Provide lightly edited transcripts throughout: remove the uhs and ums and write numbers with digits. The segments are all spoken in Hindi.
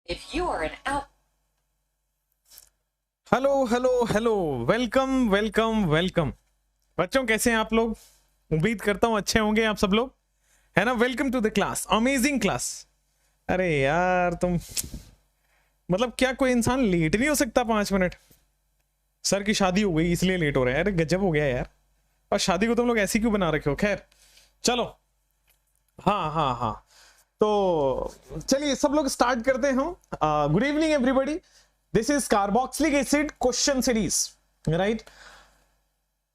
If you are an out hello hello hello, welcome welcome welcome. बच्चों कैसे हैं आप लोग? उम्मीद करता हूं अच्छे होंगे आप सब लोग, है ना। Welcome to the class, amazing class. अरे यार तुम मतलब क्या कोई इंसान लेट नहीं हो सकता 5 मिनट? सर की शादी हो गई इसलिए लेट हो रहे हैं। अरे गजब हो गया यार। और शादी को तुम लोग ऐसी क्यों बना रखे हो? खैर चलो, हाँ हाँ हाँ, तो चलिए सब लोग स्टार्ट करते हैं हम। Good evening everybody, this is carboxylic acid question series, right.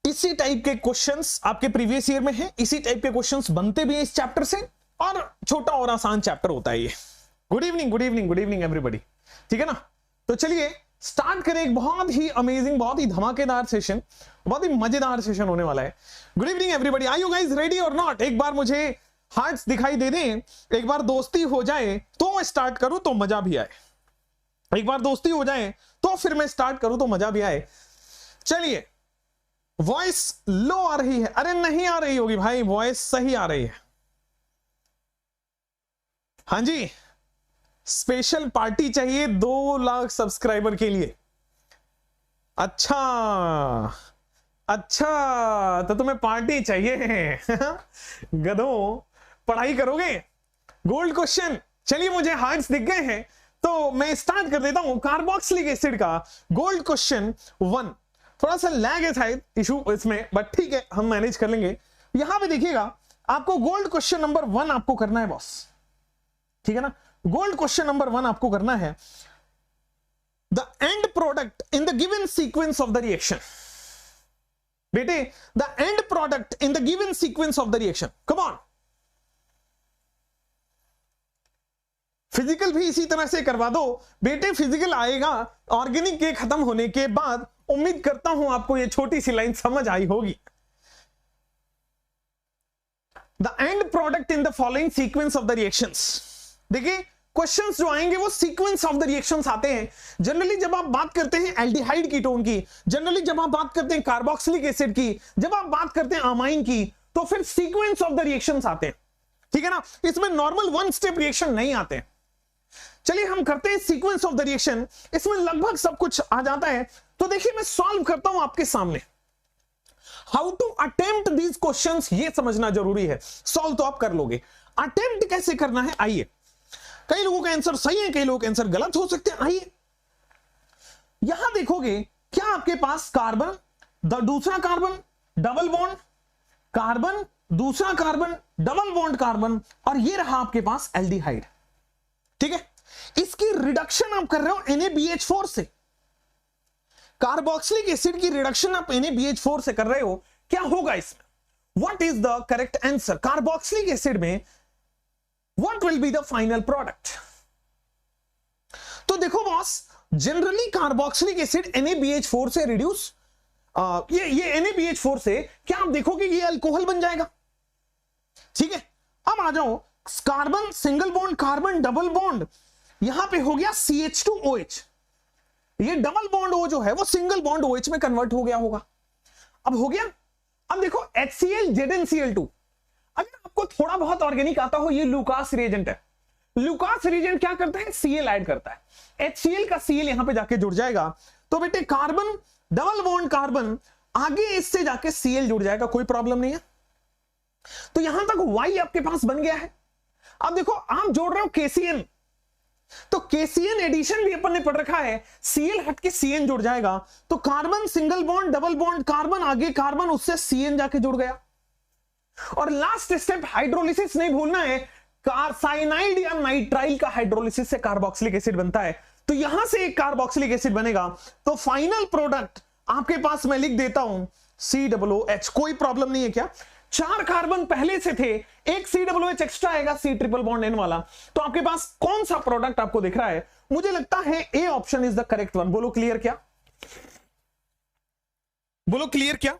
इसी टाइप के क्वेश्चंस आपके प्रीवियस ईयर में हैं, इसी टाइप के क्वेश्चंस बनते भी हैं इस चैप्टर से, और छोटा और आसान चैप्टर होता है ये। Good evening good evening good evening everybody, ठीक है ना। तो चलिए स्टार्ट करें एक बहुत ही अमेजिंग, बहुत ही धमाकेदार सेशन, बहुत ही मजेदार सेशन होने वाला है। Good evening everybody, are you guys ready और नॉट? एक बार मुझे हार्ट्स दिखाई दे दें, एक बार दोस्ती हो जाए तो स्टार्ट करूं तो मजा भी आए, एक बार दोस्ती हो जाए तो फिर मैं स्टार्ट करूं तो मजा भी आए। चलिए, वॉइस लो आ रही है? अरे नहीं आ रही होगी भाई, वॉइस सही आ रही है। हाँ जी, स्पेशल पार्टी चाहिए 2 लाख सब्सक्राइबर के लिए। अच्छा अच्छा, तो तुम्हें पार्टी चाहिए गधों, पढ़ाई करोगे? Gold question. चलिए, मुझे हार्ट्स दिख गए हैं तो मैं स्टार्ट कर देता हूं कार्बोक्सिलिक एसिड का गोल्ड क्वेश्चन 1। थोड़ा सा लैग है शायद इशू इसमें, बट ठीक है, हम मैनेज कर लेंगे। यहां पे देखिएगा, आपको गोल्ड क्वेश्चन नंबर 1 आपको करना है बॉस, ठीक है ना। गोल्ड क्वेश्चन नंबर 1 आपको करना है, the end product in the given sequence of the reaction. बेटे, the end product in the given sequence of the reaction, come on. Physical भी इसी तरह से करवा दो बेटे, फिजिकल आएगा ऑर्गेनिक के खत्म होने के बाद। उम्मीद करता हूं आपको ये छोटी सी लाइन समझ आई होगी। The end product in the following sequence of the reactions. देखिए, क्वेश्चंस जो आएंगे वो सीक्वेंस ऑफ द रिएक्शंस आते हैं। जनरली जब आप बात करते हैं एल्डिहाइड कीटोन की, जनरली जब आप बात करते हैं कार्बोक्सिलिक एसिड की, जब आप बात करते हैं अमाइन की, तो फिर सीक्वेंस ऑफ द रिएक्शंस आते हैं, ठीक है ना। इसमें नॉर्मल 1 स्टेप रिएक्शन नहीं आते हैं। चलिए हम करते हैं सीक्वेंस ऑफ द रिएक्शन, इसमें लगभग सब कुछ आ जाता है। तो देखिए, मैं सॉल्व करता हूं आपके सामने। How to attempt these questions, ये समझना जरूरी है। सॉल्व तो आप कर लोगे, अटेम्प्ट कैसे करना है आइए। कई लोगों का आंसर सही है, कई लोगों के आंसर गलत हो सकते हैं। आइए, यहां देखोगे क्या आपके पास कार्बन, दूसरा कार्बन, डबल बॉन्ड, कार्बन, दूसरा कार्बन, डबल बॉन्ड कार्बन, और ये रहा आपके पास एल्डिहाइड, ठीक है। इसकी रिडक्शन आप कर रहे हो NaBH4 से। कार्बोक्सिलिक एसिड की रिडक्शन आप NaBH4 से कर रहे हो। क्या होगा इसमें? What is the correct answer? Carboxylic acid में what will be the final product? तो देखो boss, generally carboxylic acid NaBH4 से रिड्यूस, ये NaBH4 से क्या आप देखोगे ये अल्कोहल बन जाएगा, ठीक है। अब आ जाओ, carbon single bond, carbon double bond, यहां पे हो गया CH2OH। ये डबल बॉन्ड O जो है वो सिंगल बॉन्ड OH में कन्वर्ट हो गया होगा। अब हो गया। अब देखो HCl ZnCl2, अगर आपको थोड़ा बहुत ऑर्गेनिक आता हो, ये लुकास रिएजेंट है। लुकास रिएजेंट क्या करता है? Cl ऐड करता है। HCl का Cl यहां पे जाके जुड़ जाएगा, तो बेटे कार्बन डबल बॉन्ड कार्बन, आगे इससे जाके Cl जुड़ जाएगा, कोई प्रॉब्लम नहीं है। तो यहां तक Y आपके पास बन गया है। अब देखो, आप जोड़ रहे हो KCN, तो KCN एडिशन भी अपन ने पढ़ रखा है, Cl हट के Cn जुड़ जाएगा, तो carbon single bond double bond carbon, आगे कार्बन, उससे Cn जाके जुड़ गया। और लास्ट स्टेप हाइड्रोलिसिस नहीं भूलना है, साइनाइड या नाइट्राइल का हाइड्रोलिसिस से कार्बोक्सिलिक एसिड बनता है। तो यहां से एक कार्बोक्सिलिक एसिड बनेगा, तो फाइनल प्रोडक्ट आपके पास मैं लिख देता हूं COOH। कोई प्रॉब्लम नहीं है क्या? 4 कार्बन पहले से थे, एक COOH एक्स्ट्रा आएगा, C ट्रिपल बॉन्ड N वाला। तो आपके पास कौन सा प्रोडक्ट आपको दिख रहा है? मुझे लगता है A option is the correct one. बोलो क्लियर क्या? बोलो क्लियर क्या?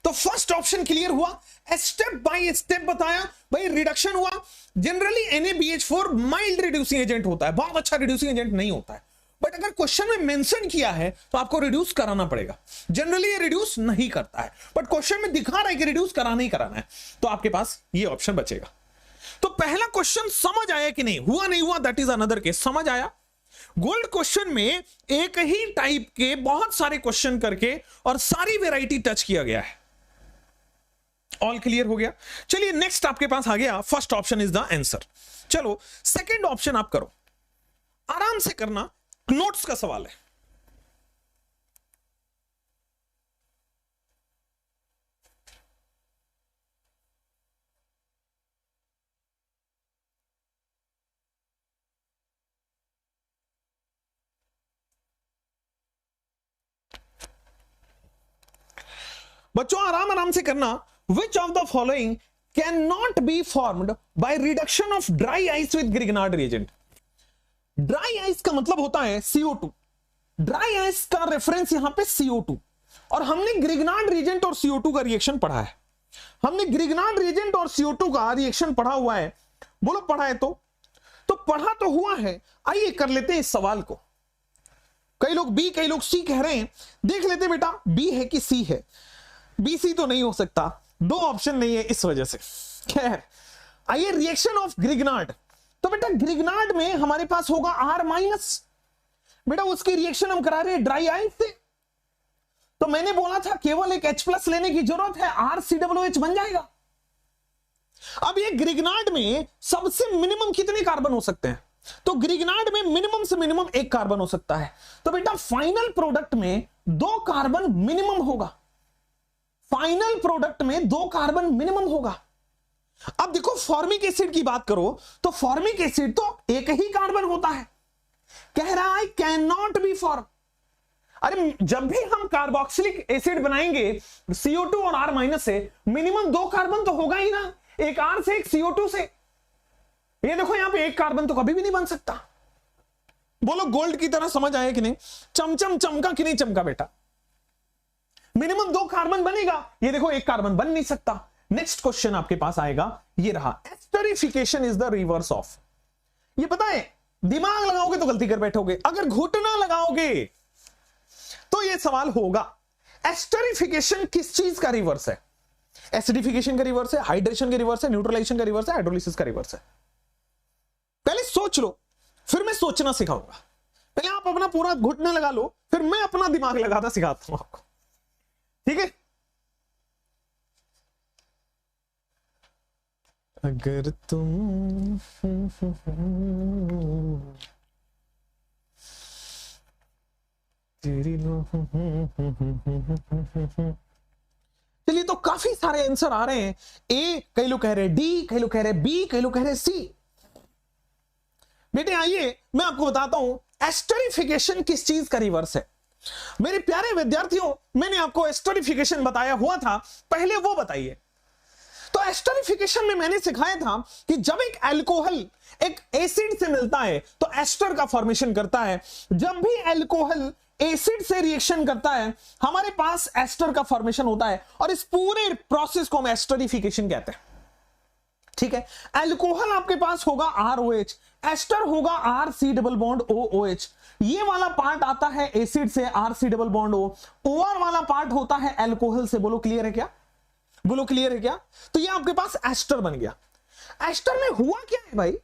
तो फर्स्ट ऑप्शन क्लियर हुआ, स्टेप बाय स्टेप बताया भाई, रिडक्शन हुआ। Generally NaBH4 mild reducing agent होता है, बहुत अच्छा रिड्यूसिंग एजेंट नहीं होता है, बट अगर क्वेश्चन में मेंशन किया है तो आपको रिड्यूस कराना पड़ेगा। जनरली ये रिड्यूस नहीं करता है, बट क्वेश्चन में दिखा रहा है कि रिड्यूस कराना ही कराना है, तो आपके पास ये ऑप्शन बचेगा। तो पहला क्वेश्चन समझ आया कि नहीं? हुआ नहीं हुआ दैट इज अनदर केस। समझ आया? गोल्ड क्वेश्चन में एक ही टाइप के बहुत सारे क्वेश्चन करके और सारी वैरायटी टच किया गया है। ऑल क्लियर हो गया? चलिए नेक्स्ट आपके पास आ गया, first option is the answer. चलो सेकंड ऑप्शन आप करो, आराम से करना, नोट्स का सवाल है। बच्चों आराम आराम से करना। विच of the following can not be formed by reduction of dry ice with Grignard reagent. Dry ice का मतलब होता है CO2, ड्राई आइस का रेफरेंस यहां पे CO2, और हमने ग्रिग्नार्ड रिएजेंट और CO2 का रिएक्शन पढ़ा है। हमने ग्रिग्नार्ड रिएजेंट और CO2 का रिएक्शन पढ़ा हुआ है। बोलो पढ़ा है तो पढ़ा तो हुआ है। आइए कर लेते हैं इस सवाल को। कई लोग बी कई लोग सी कह रहे हैं, देख लेते बेटा बी है कि सी है। बी सी तो नहीं हो सकता, दो ऑप्शन नहीं है इस वजह से। खैर आइए रिएक्शन ऑफ ग्रिग्नार्ड, तो बेटा ग्रिग्नार्ड में हमारे पास होगा R-, बेटा उसकी रिएक्शन हम करा रहे हैं ड्राई आइस से, तो मैंने बोला था केवल एक H+ लेने की जरूरत है, RCOOH बन जाएगा। अब ये ग्रिग्नार्ड में सबसे मिनिमम कितने कार्बन हो सकते हैं? तो ग्रिग्नार्ड में मिनिमम से मिनिमम एक कार्बन हो सकता है, तो बेटा फाइनल प्रोडक्ट में 2 कार्बन मिनिमम होगा। फाइनल प्रोडक्ट में 2 कार्बन मिनिमम होगा। अब देखो फॉर्मिक एसिड की बात करो तो फॉर्मिक एसिड तो एक ही कार्बन होता है, कह रहा है कैन नॉट बी फॉर्म। अरे जब भी हम कार्बोक्सिलिक एसिड बनाएंगे CO2 और R- से, मिनिमम 2 कार्बन तो होगा ही ना, एक R से एक CO2 से। ये देखो यहां पे एक कार्बन तो कभी भी नहीं बन सकता। बोलो गोल्ड की तरह समझ आया कि नहीं? चमचम चमका कि नहीं चमका बेटा? मिनिमम 2 कार्बन बनेगा, ये देखो एक कार्बन बन नहीं सकता। नेक्स्ट क्वेश्चन आपके पास आएगा, ये रहा, esterification is the reverse of. ये पता है, दिमाग लगाओगे तो गलती कर बैठोगे, अगर घुटना लगाओगे तो ये सवाल होगा। एस्टरिफिकेशन किस चीज का रिवर्स है? एसिडिफिकेशन का रिवर्स है, हाइड्रेशन का रिवर्स है, न्यूट्रलाइजेशन का रिवर्स है, हाइड्रोलिसिस का रिवर्स है। पहले सोच लो, फिर मैं सोचना सिखाऊंगा। पहले आप अपना पूरा घुटना लगा लो, फिर मैं अपना दिमाग लगाना सिखाता हूं आपको, ठीक है? अगर तुम चलिए, तो काफी सारे आंसर आ रहे हैं। ए कई लोग कह रहे हैं, डी कई लोग कह रहे हैं, बी कई लोग कह रहे हैं, सी। बेटे आइए मैं आपको बताता हूं एस्टरिफिकेशन किस चीज का रिवर्स है। मेरे प्यारे विद्यार्थियों, मैंने आपको एस्टरिफिकेशन बताया हुआ था, पहले वो बताइए। तो एस्टरिफिकेशन में मैंने सिखाया था कि जब एक अल्कोहल एक एसिड से मिलता है तो एस्टर का फॉर्मेशन करता है। जब भी अल्कोहल एसिड से रिएक्शन करता है हमारे पास एस्टर का फॉर्मेशन होता है, और इस पूरे प्रोसेस को हम एस्टरिफिकेशन कहते हैं, ठीक है? अल्कोहल आपके पास होगा ROH, एस्टर होगा RC+OH। ये वाला पार्ट आता है एसिड से, RC+O। OR वाला पार्ट होता है अल्कोहल से। बोलो क्लियर है क्या? बोलो क्लियर है क्या? तो ये आपके पास एस्टर बन गया। एस्टर में हुआ क्या है भाई,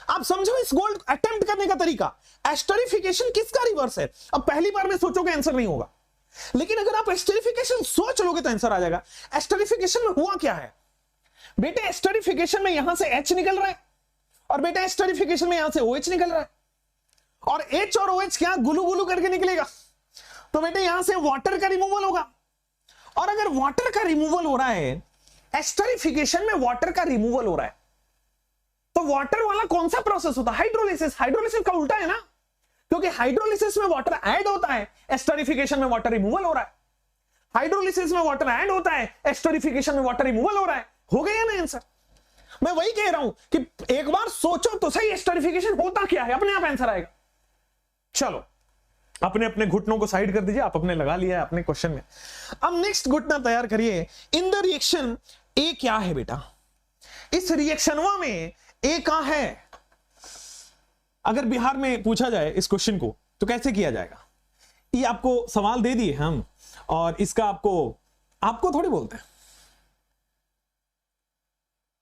आप समझो इस गोल्ड अटेम्प्ट करने का तरीका। एस्टरिफिकेशन किसका रिवर्स है? अब पहली बार में सोचोगे आंसर नहीं होगा, लेकिन अगर आप एस्टरिफिकेशन सोच लोगे तो आंसर आ जाएगा। एस्टरिफिकेशन में हुआ क्या है बेटे? एस्टरिफिकेशन में यहां से H निकल रहा है, और बेटा एस्टरिफिकेशन में यहां से OH निकल रहा है, और H और OH क्या गुलू गुलू करके निकलेगा, तो बेटे यहां से वाटर का रिमूवल होगा। और अगर वाटर का रिमूवल हो रहा है, एस्टरिफिकेशन में वाटर का रिमूवल हो रहा है, तो वाटर वाला कौन सा प्रोसेस होता है? हाइड्रोलिसिस। हाइड्रोलिसिस का उल्टा है ना, क्योंकि हाइड्रोलिसिस में वाटर ऐड होता है, एस्टरिफिकेशन में वाटर रिमूवल हो रहा है। हाइड्रोलिसिस में वाटर ऐड होता है, एस्टरिफिकेशन में वाटर रिमूवल हो रहा है। हो गया ना आंसर? मैं वही कह रहा हूं कि एक बार सोचो तो सही, एस्टरिफिकेशन होता क्या है, अपने आप आंसर आएगा। चलो अपने अपने घुटनों को साइड कर दीजिए, आप अपने लगा लिया है अपने क्वेश्चन में। अब नेक्स्ट घुटना तैयार करिए। इन द रिएक्शन ए क्या है बेटा? इस रिएक्शनवा में ए कहां है? अगर बिहार में पूछा जाए इस क्वेश्चन को तो कैसे किया जाएगा? ये आपको सवाल दे दिए हम, और इसका आपको थोड़ी बोलते हैं,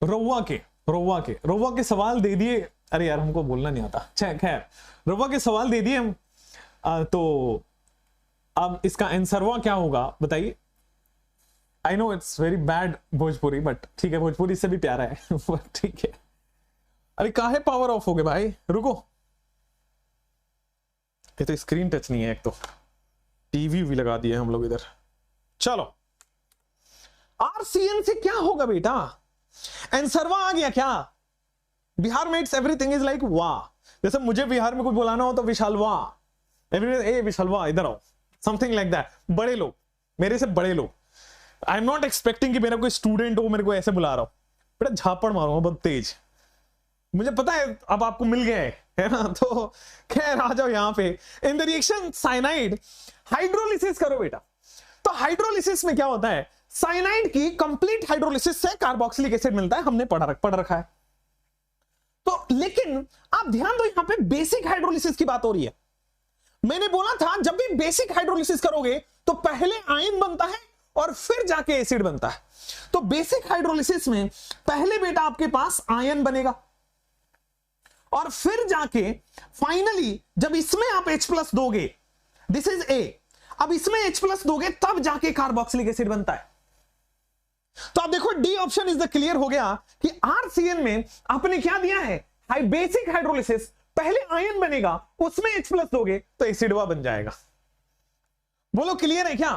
रौवा के सवाल दे दिए अरे यार हमको बोलना नहीं आता। खैर रुपा के सवाल दे दिए हम। तो अब इसका आंसरवा क्या होगा बताइए। I know it's very bad Bhojpuri, but ठीक है, भोजपुरी से भी प्यारा है ठीक है। अरे काहे पावर ऑफ हो गए भाई, रुको। ये तो स्क्रीन टच नहीं है, एक तो टीवी भी लगा दिए हम लोग इधर। चलो आरसीएन से क्या होगा बेटा, आंसरवा आ गया क्या। बिहार में इट्स एवरीथिंग इज लाइक वाह। जैसे मुझे बिहार में कुछ बुलाना हो तो विशालवा, ए विशालवा इधर आओ, समथिंग लाइक दैट। बड़े लोग, मेरे से बड़े लोग। आई एम नॉट एक्सपेक्टिंग कि मेरा कोई स्टूडेंट हो मेरे को ऐसे बुला रहा हो, बेटा झापड़ मारूंगा बहुत तेज। मुझे पता है अब आपको मिल गया है ना। तो खैर आ जाओ यहां पे। इन द रिएक्शन साइनाइड हाइड्रोलिसिस करो बेटा। तो हाइड्रोलिसिस में क्या होता है, साइनाइड की कंप्लीट हाइड्रोलिसिस से कार्बोक्सिलिक एसिड मिलता है, हमने पढ़ रखा है। तो लेकिन आप ध्यान दो, यहां पे बेसिक हाइड्रोलिसिस की बात हो रही है। मैंने बोला था जब भी बेसिक हाइड्रोलिसिस करोगे तो पहले आयन बनता है और फिर जाके एसिड बनता है। तो बेसिक हाइड्रोलिसिस में पहले बेटा आपके पास आयन बनेगा और फिर जाके फाइनली जब इसमें आप H+ दोगे, दिस इज A, अब इसमें H+ दोगे तब जाके कार्बोक्सिलिक एसिड बनता है। तो आप देखो D option is the clear हो गया कि आरसीएन में आपने क्या दिया है, बेसिक हाइड्रोलिसिस, पहले आयन बनेगा उसमें H+ दोगे तो एसिडवा बन जाएगा। बोलो क्लियर है क्या।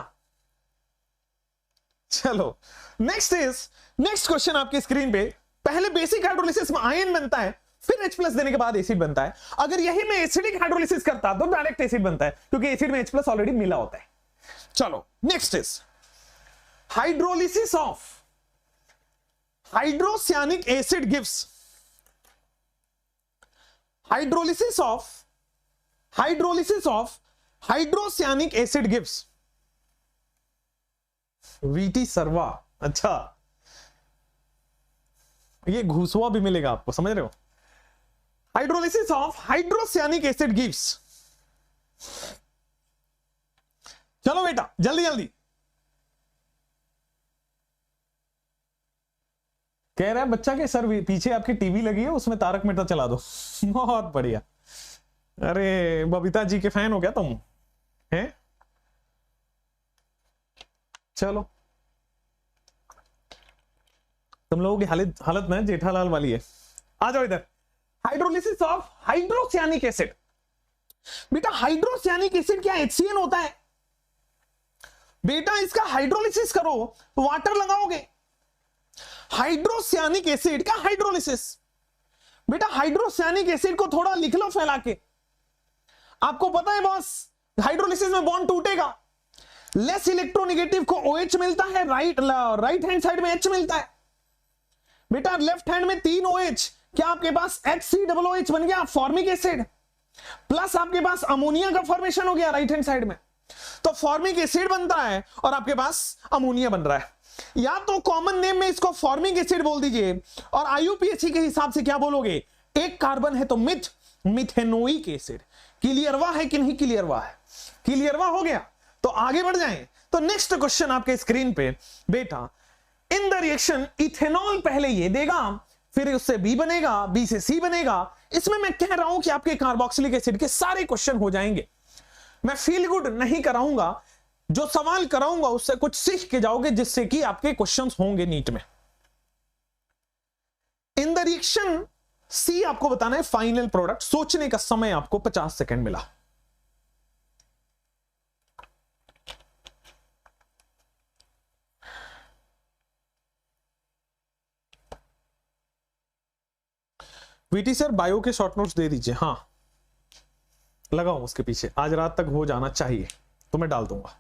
चलो नेक्स्ट क्वेश्चन आपकी स्क्रीन पे। पहले बेसिक हाइड्रोलिसिस में आयन बनता है, फिर H+ देने के बाद एसिड बनता है। अगर यही मैं एसिडिक हाइड्रोलिसिस करता तो डायरेक्ट एसिड बनता है, क्योंकि एसिड में H+ ऑलरेडी मिला होता है। चलो next is hydrolysis of hydrocyanic acid gives, hydrolysis of hydrocyanic acid gives वीटी सर्वा। अच्छा ये घुसवा भी मिलेगा आपको, समझ रहे हो। Hydrolysis of hydrocyanic acid gives, चलो बेटा जल्दी जल्दी। कह रहा है बच्चा के सर पीछे आपकी टीवी लगी है उसमें तारक मेहता चला दो बहुत बढ़िया। अरे बबीता जी के फैन हो क्या तुम हैं। चलो तुम लोगों की हालत में जेठालाल वाली है। आ जाओ इधर। Hydrolysis of hydrocyanic acid. बेटा हाइड्रोसियानिक एसिड क्या HCN होता है बेटा, इसका हाइड्रोलिसिस करो वाटर लगाओगे। हाइड्रोसियानिक एसिड का हाइड्रोलिसिस, बेटा हाइड्रोसियानिक एसिड को थोड़ा लिख लो फैला के। आपको पता है बॉस हाइड्रोलिसिस में बॉन्ड टूटेगा, लेस इलेक्ट्रोनेगेटिव को OH मिलता है, राइट हैंड साइड में H मिलता है। बेटा लेफ्ट हैंड में 3 OH, क्या आपके पास HCOOH बन गया फॉर्मिक एसिड, प्लस आपके पास अमोनिया का फॉर्मेशन हो गया राइट हैंड साइड में। तो फॉर्मिक एसिड बनता है और आपके पास अमोनिया बन रहा है। या तो कॉमन नेम में इसको फॉर्मिक एसिड बोल दीजिए और IUPAC के हिसाब से क्या बोलोगे, एक कार्बन है तो मिथेनोइक एसिड। क्लियरवा है कि नहीं क्लियरवा है, क्लियरवा हो गया। तो आगे बढ़ जाएं। तो नेक्स्ट क्वेश्चन आपके स्क्रीन पे बेटा, इन द रिएक्शन इथेनॉल पहले ये देगा, फिर उससे B बनेगा, B से C बनेगा। इसमें मैं कह रहा हूं कि आपके कार्बोक्सिलिक एसिड के सारे क्वेश्चन हो जाएंगे। मैं फील गुड नहीं कराऊंगा, जो सवाल कराऊंगा उससे कुछ सीख के जाओगे, जिससे कि आपके क्वेश्चंस होंगे नीट में। इन द रिएक्शन C आपको बताना है फाइनल प्रोडक्ट। सोचने का समय आपको 50 सेकंड मिला। वीटी सर बायो के शॉर्ट नोट्स दे दीजिए। हाँ लगाओ उसके पीछे, आज रात तक हो जाना चाहिए तो मैं डाल दूंगा।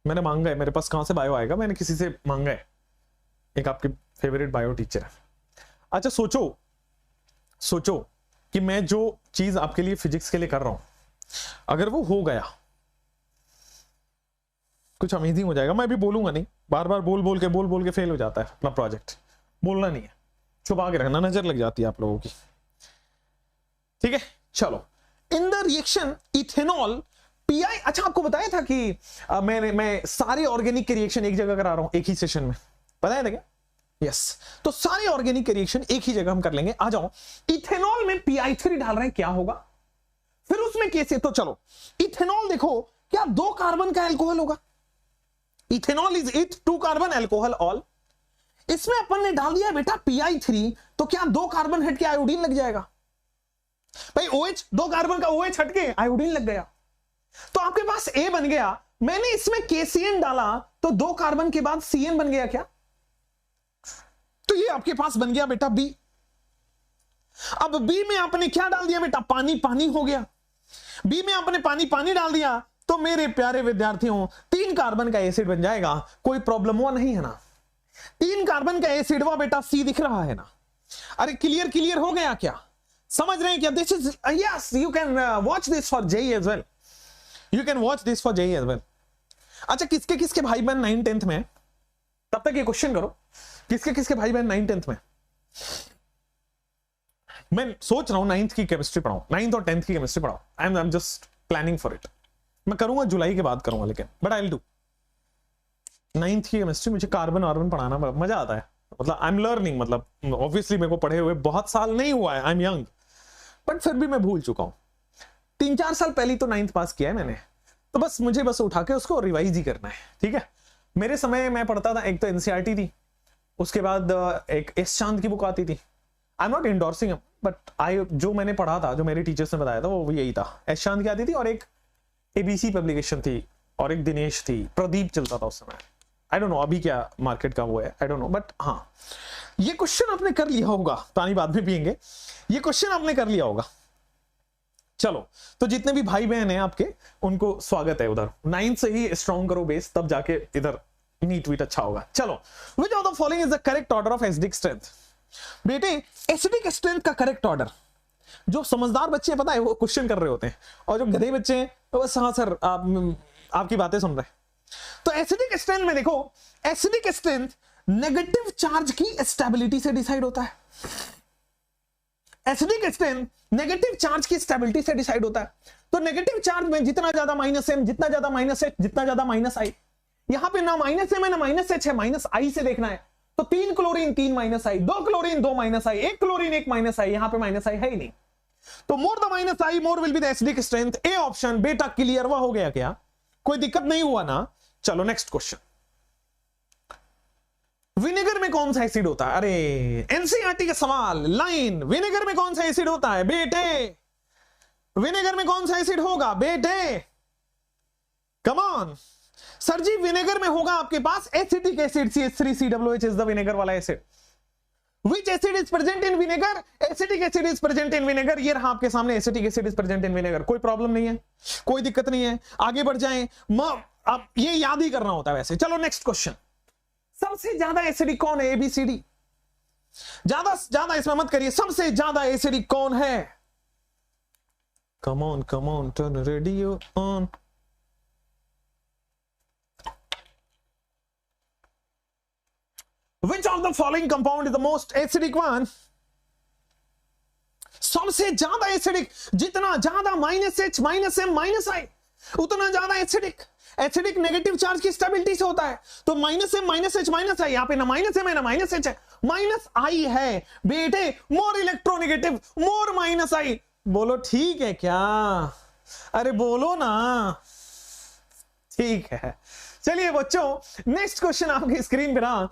मैंने मांगा है, मेरे पास कहां से बायो आएगा, मैंने किसी से मांगा है, एक आपके फेवरेट बायो टीचर है। अच्छा सोचो कि मैं जो चीज आपके लिए फिजिक्स के लिए कर रहा हूं, अगर वो हो गया कुछ अमेजिंग हो जाएगा। मैं भी बोलूंगा नहीं, बार बार बोल बोल के फेल हो जाता है अपना प्रोजेक्ट। बोलना नहीं है, छुपा के रखना, नजर लग जाती है आप लोगों की। ठीक है चलो। इन द रिएक्शन इथेनॉल PI। अच्छा आपको बताया था कि मैं सारे ऑर्गेनिक के रिएक्शन एक जगह करा रहा हूं एक ही सेशन में, बताया था क्या। यस तो सारे ऑर्गेनिक रिएक्शन एक ही जगह हम कर लेंगे। आ जाओ, इथेनॉल में PI3 डाल रहे हैं, क्या होगा? फिर उसमें कैसे? तो चलो इथेनॉल देखो, क्या 2 कार्बन का एल्कोहल होगा? इथेनॉल इज इथ, 2 कार्बन एल्कोहल ऑल। इसमें अपन ने डाल दिया बेटा PI3, तो क्या 2 कार्बन हट के आयोडीन लग जाएगा? भाई OH, 2 कार्बन का OH हट के आयोडीन लग गया, तो आपके पास A बन गया। मैंने इसमें KCN डाला तो 2 कार्बन के बाद CN बन गया क्या? तो ये आपके पास बन गया बेटा B। अब B में आपने क्या डाल दिया बेटा? पानी, पानी हो गया। B में आपने पानी, पानी डाल दिया, तो मेरे प्यारे विद्यार्थियों 3 कार्बन का एसिड बन जाएगा। कोई प्रॉब्लम हुआ नहीं है ना? 3 कार्बन का एसिड हुआ बेटा, C दिख रहा है ना? अरे क्लियर, क्लियर हो गया क्या? समझ रहे हैं क्या? This is yes, you can watch this for JEE as well, you can watch this for JEE as well. अच्छा, किसके किसके भाई बहन 9th 10th में? तब तक ये क्वेश्चन करो, किसके किसके भाई बहन 9th 10th में? मैं सोच रहा हूं 9th की केमिस्ट्री पढ़ाऊं, 9th और 10th की केमिस्ट्री पढ़ाऊं। I am just planning for it. मैं करूंगा जुलाई के बाद करूंगा, लेकिन but I will do 9th की केमिस्ट्री। मुझे कार्बन वार्बन पढ़ाना मजा आता है, मतलब आई एम लर्निंग। मतलब ऑब्वियसली मेरे को पढ़े हुए बहुत साल नहीं हुआ है, आई एम यंग, बट फिर भी मैं भूल चुका हूं। 3-4 साल पहले तो 9th पास किया है मैंने, तो बस मुझे बस उठा के उसको रिवाइज ही करना है, ठीक है? मेरे समय मैं पढ़ता था, एक तो NCERT थी, उसके बाद एक एस चांद की बुक आती थी। I am not endorsing, but जो मैंने पढ़ा था, जो मेरे टीचर्स ने बताया था, वो यही था। एस चांद की आती थी, और एक ABC पब्लिकेशन थी, और एक दिनेश थी, प्रदीप चलता था उस समय। आई डोंट नो अभी क्या मार्केट का वो है, आई डोंट नो, बट हाँ ये क्वेश्चन आपने कर लिया होगा। पानी बाद में पियेंगे, ये क्वेश्चन आपने कर लिया होगा। चलो, तो जितने भी भाई बहन हैं आपके, उनको स्वागत है उधर। 9th से ही स्ट्रॉन्ग करो बेस, तब जाके इधर नीट वीट अच्छा होगा। चलो, विच of the following is the correct order of acidic strength? बेटे एसिडिक स्ट्रेंथ का करेक्ट ऑर्डर, जो समझदार बच्चे हैं पता है वो क्वेश्चन कर रहे होते हैं, और जो गधे बच्चे हैं तो बस हाँ सर आपकी बातें सुन रहे हैं। तो एसिडिक स्ट्रेंथ में देखो, एसिडिक स्ट्रेंथ नेगेटिव चार्ज की स्टेबिलिटी से डिसाइड होता है। एसिडिक स्ट्रेंथ नेगेटिव चार्ज की स्टेबिलिटी से डिसाइड होता है। तो नेगेटिव चार्ज में जितना ज्यादा -M, जितना ज्यादा -H, जितना ज्यादा -I, यहां पे ना -M है ना -H है, -I से देखना है। तो 3 chlorine 3 -I, 2 chlorine 2 -I, 1 chlorine 1 -I, यहां पे -I है ही नहीं। तो more the -I more will be the acidic strength. A option बेटा क्लियर हुआ, हो गया क्या? कोई दिक्कत नहीं हुआ ना? चलो नेक्स्ट क्वेश्चन। विनेगर में कौन सा एसिड होता है? अरे NCERT का सवाल, लाइन, विनेगर में कौन सा एसिड होता है बेटे? विनेगर में कौन सा एसिड होगा बेटे? कम ऑन सर जी, विनेगर में होगा आपके पास acetic acid, CH3COOH is the vinegar वाला acid. Which acid is present in vinegar? Acetic acid is present in vinegar। ये रहा आपके सामने, acetic acid is present in vinegar. कोई प्रॉब्लम नहीं है, कोई दिक्कत नहीं है, आगे बढ़ जाएं। अब ये याद ही करना होता है वैसे। चलो नेक्स्ट क्वेश्चन। सबसे ज्यादा एसिडिक कौन है? ABCD। ज्यादा इसमें मत करिए, सबसे ज्यादा एसिडिक कौन है? Come on turn radio on. Which of the following compound is the most acidic one? सबसे ज्यादा एसिडिक, जितना ज्यादा -H, -M, -I, उतना ज्यादा एसिडिक। एसिडिक नेगेटिव चार्ज की स्टेबिलिटी से होता है। तो -M, -H, -I, यहां पे ना -M है ना -H है, -I है बेटे। More electronegative, more -I। बोलो ठीक है क्या? अरे बोलो ना, ठीक है। चलिए बच्चों, नेक्स्ट क्वेश्चन आपकी स्क्रीन पे रहा।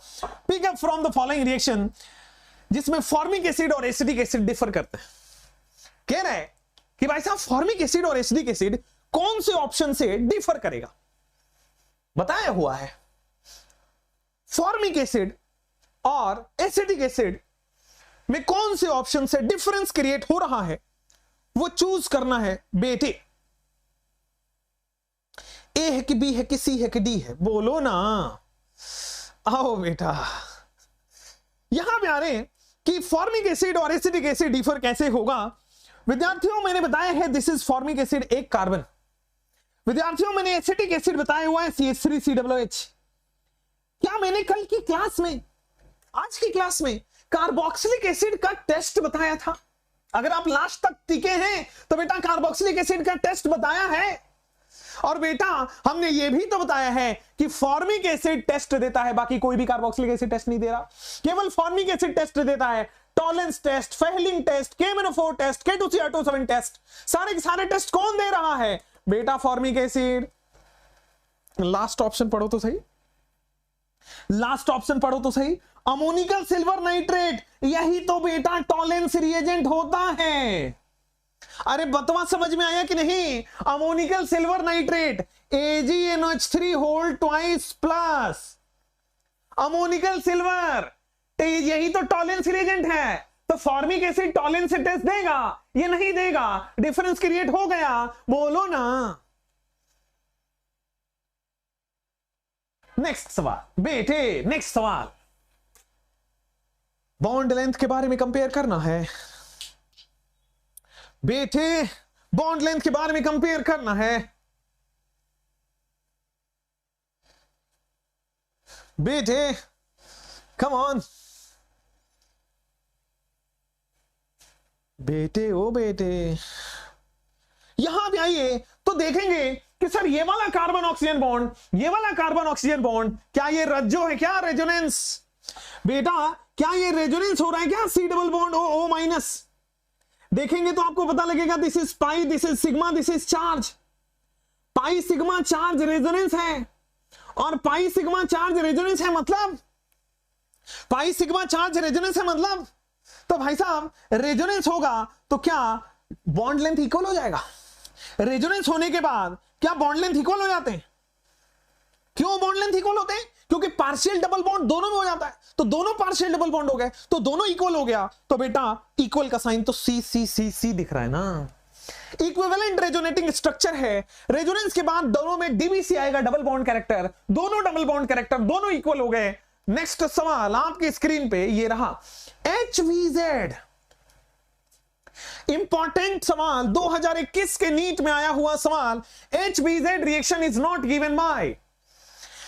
Pick up from the following reaction जिसमें फॉर्मिक एसिड और एसिडिक एसिड डिफर करते हैं। कह रहा है कि भाई साहब फॉर्मिक एसिड और एसिडिक एसिड कौन से ऑप्शन से डिफर करेगा? बताया हुआ है फॉर्मिक एसिड और एसिडिक एसिड में कौन से ऑप्शन से डिफरेंस क्रिएट हो रहा है, वो चूज करना है बेटे। ए है कि बी है कि सी है कि डी है? बोलो ना, आओ बेटा। यहां पे आ रहे हैं कि फॉर्मिक एसिड और एसिडिक एसिड डिफर कैसे होगा। विद्यार्थियों मैंने बताया है this is formic acid, 1 carbon. विद्यार्थियों मैंने एसिटिक एसिड बताया हुआ है CH3COOH। क्या मैंने कल की क्लास में, आज की क्लास में कार्बोक्सिलिक एसिड का टेस्ट बताया था? अगर आप लास्ट तक टिके हैं तो बेटा कार्बोक्सिलिक एसिड का टेस्ट बताया है। और और बेटा हमने ये भी तो बताया है कि फॉर्मिक एसिड टेस्ट देता है, बाकी कोई भी कार्बोक्सिलिक एसिड टेस्ट नहीं दे रहा, केवल फॉर्मिक एसिड टेस्ट देता है। Tollens test, Fehling test, K-MnO4 test, K2CR27 test, सारे के सारे टेस्ट कौन दे रहा है? बेटा फॉर्मिक एसिड। लास्ट ऑप्शन पढ़ो तो सही, लास्ट ऑप्शन पढ़ो तो सही, अमोनिकल सिल्वर नाइट्रेट, यही तो बेटा टॉलेंस रिएजेंट होता है। अरे बतवा समझ में आया कि नहीं? Ammoniacal silver nitrate AgNH3 whole twice plus ammoniacal silver, यही तो टॉलेंस रिएजेंट है। तो फॉर्मिक एसिड टॉलेंस से टेस्ट देगा, ये नहीं देगा, डिफरेंस क्रिएट हो गया, बोलो ना। नेक्स्ट सवाल बेटे, नेक्स्ट सवाल, बॉन्ड लेंथ के बारे में कंपेयर करना है बेटे, बॉन्ड लेंथ के बारे में कंपेयर करना है बेटे, कम ऑन बेटे, ओ बेटे, यहां भी आइए तो देखेंगे कि सर ये वाला कार्बन ऑक्सीजन बॉन्ड, ये वाला कार्बन ऑक्सीजन बॉन्ड, क्या ये रज्जो है, क्या रेजोनेंस? बेटा क्या ये रेजोनेंस हो रहा है क्या? C double bond O minus, देखेंगे तो आपको पता लगेगा this is pi, this is sigma, this is charge. Pi sigma charge resonance है, और पाई सिग्मा चार्ज रेजोनेंस है मतलब, पाई सिग्मा चार्ज रेजोनेंस है मतलब, तो भाई साहब रेजोनेंस होगा तो क्या बॉन्ड लेंथ इक्वल हो जाएगा? रेजोनेंस होने के बाद क्या बॉन्ड लेंथ इक्वल हो जाते हैं? क्यों बॉन्ड लेंथ इक्वल होते हैं? क्योंकि पार्शियल डबल बॉन्ड दोनों में हो जाता है, तो दोनों पार्शियल डबल बॉन्ड हो गए, तो दोनों इक्वल हो गया, तो बेटा इक्वल का साइन तो सी सी सी सी दिख रहा है ना। इक्विवेलेंट रेजोनेटिंग स्ट्रक्चर है, रेजोनेंस के बाद दोनों में डीबीसी आएगा, डबल बॉन्ड कैरेक्टर, दोनों डबल बॉन्ड कैरेक्टर दोनों इक्वल हो गए। नेक्स्ट सवाल आपकी स्क्रीन पे ये रहा, HVZ, इंपॉर्टेंट सवाल, 2021 के नीट में आया हुआ सवाल। HVZ reaction is not given by,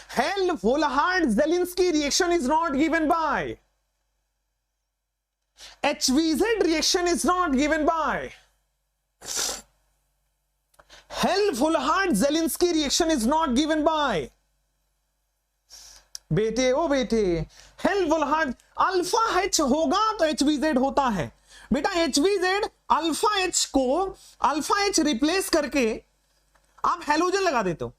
Hell-Volhard-Zelinsky reaction is not given by, HVZ reaction is not given by, Hell-Volhard-Zelinsky reaction is not given by। बेटे ओ बेटे, Hell-Volhard अल्फा H होगा तो HVZ होता है बेटा। HVZ अल्फा H को अल्फा H रिप्लेस करके आप हेलोजन लगा देते हो।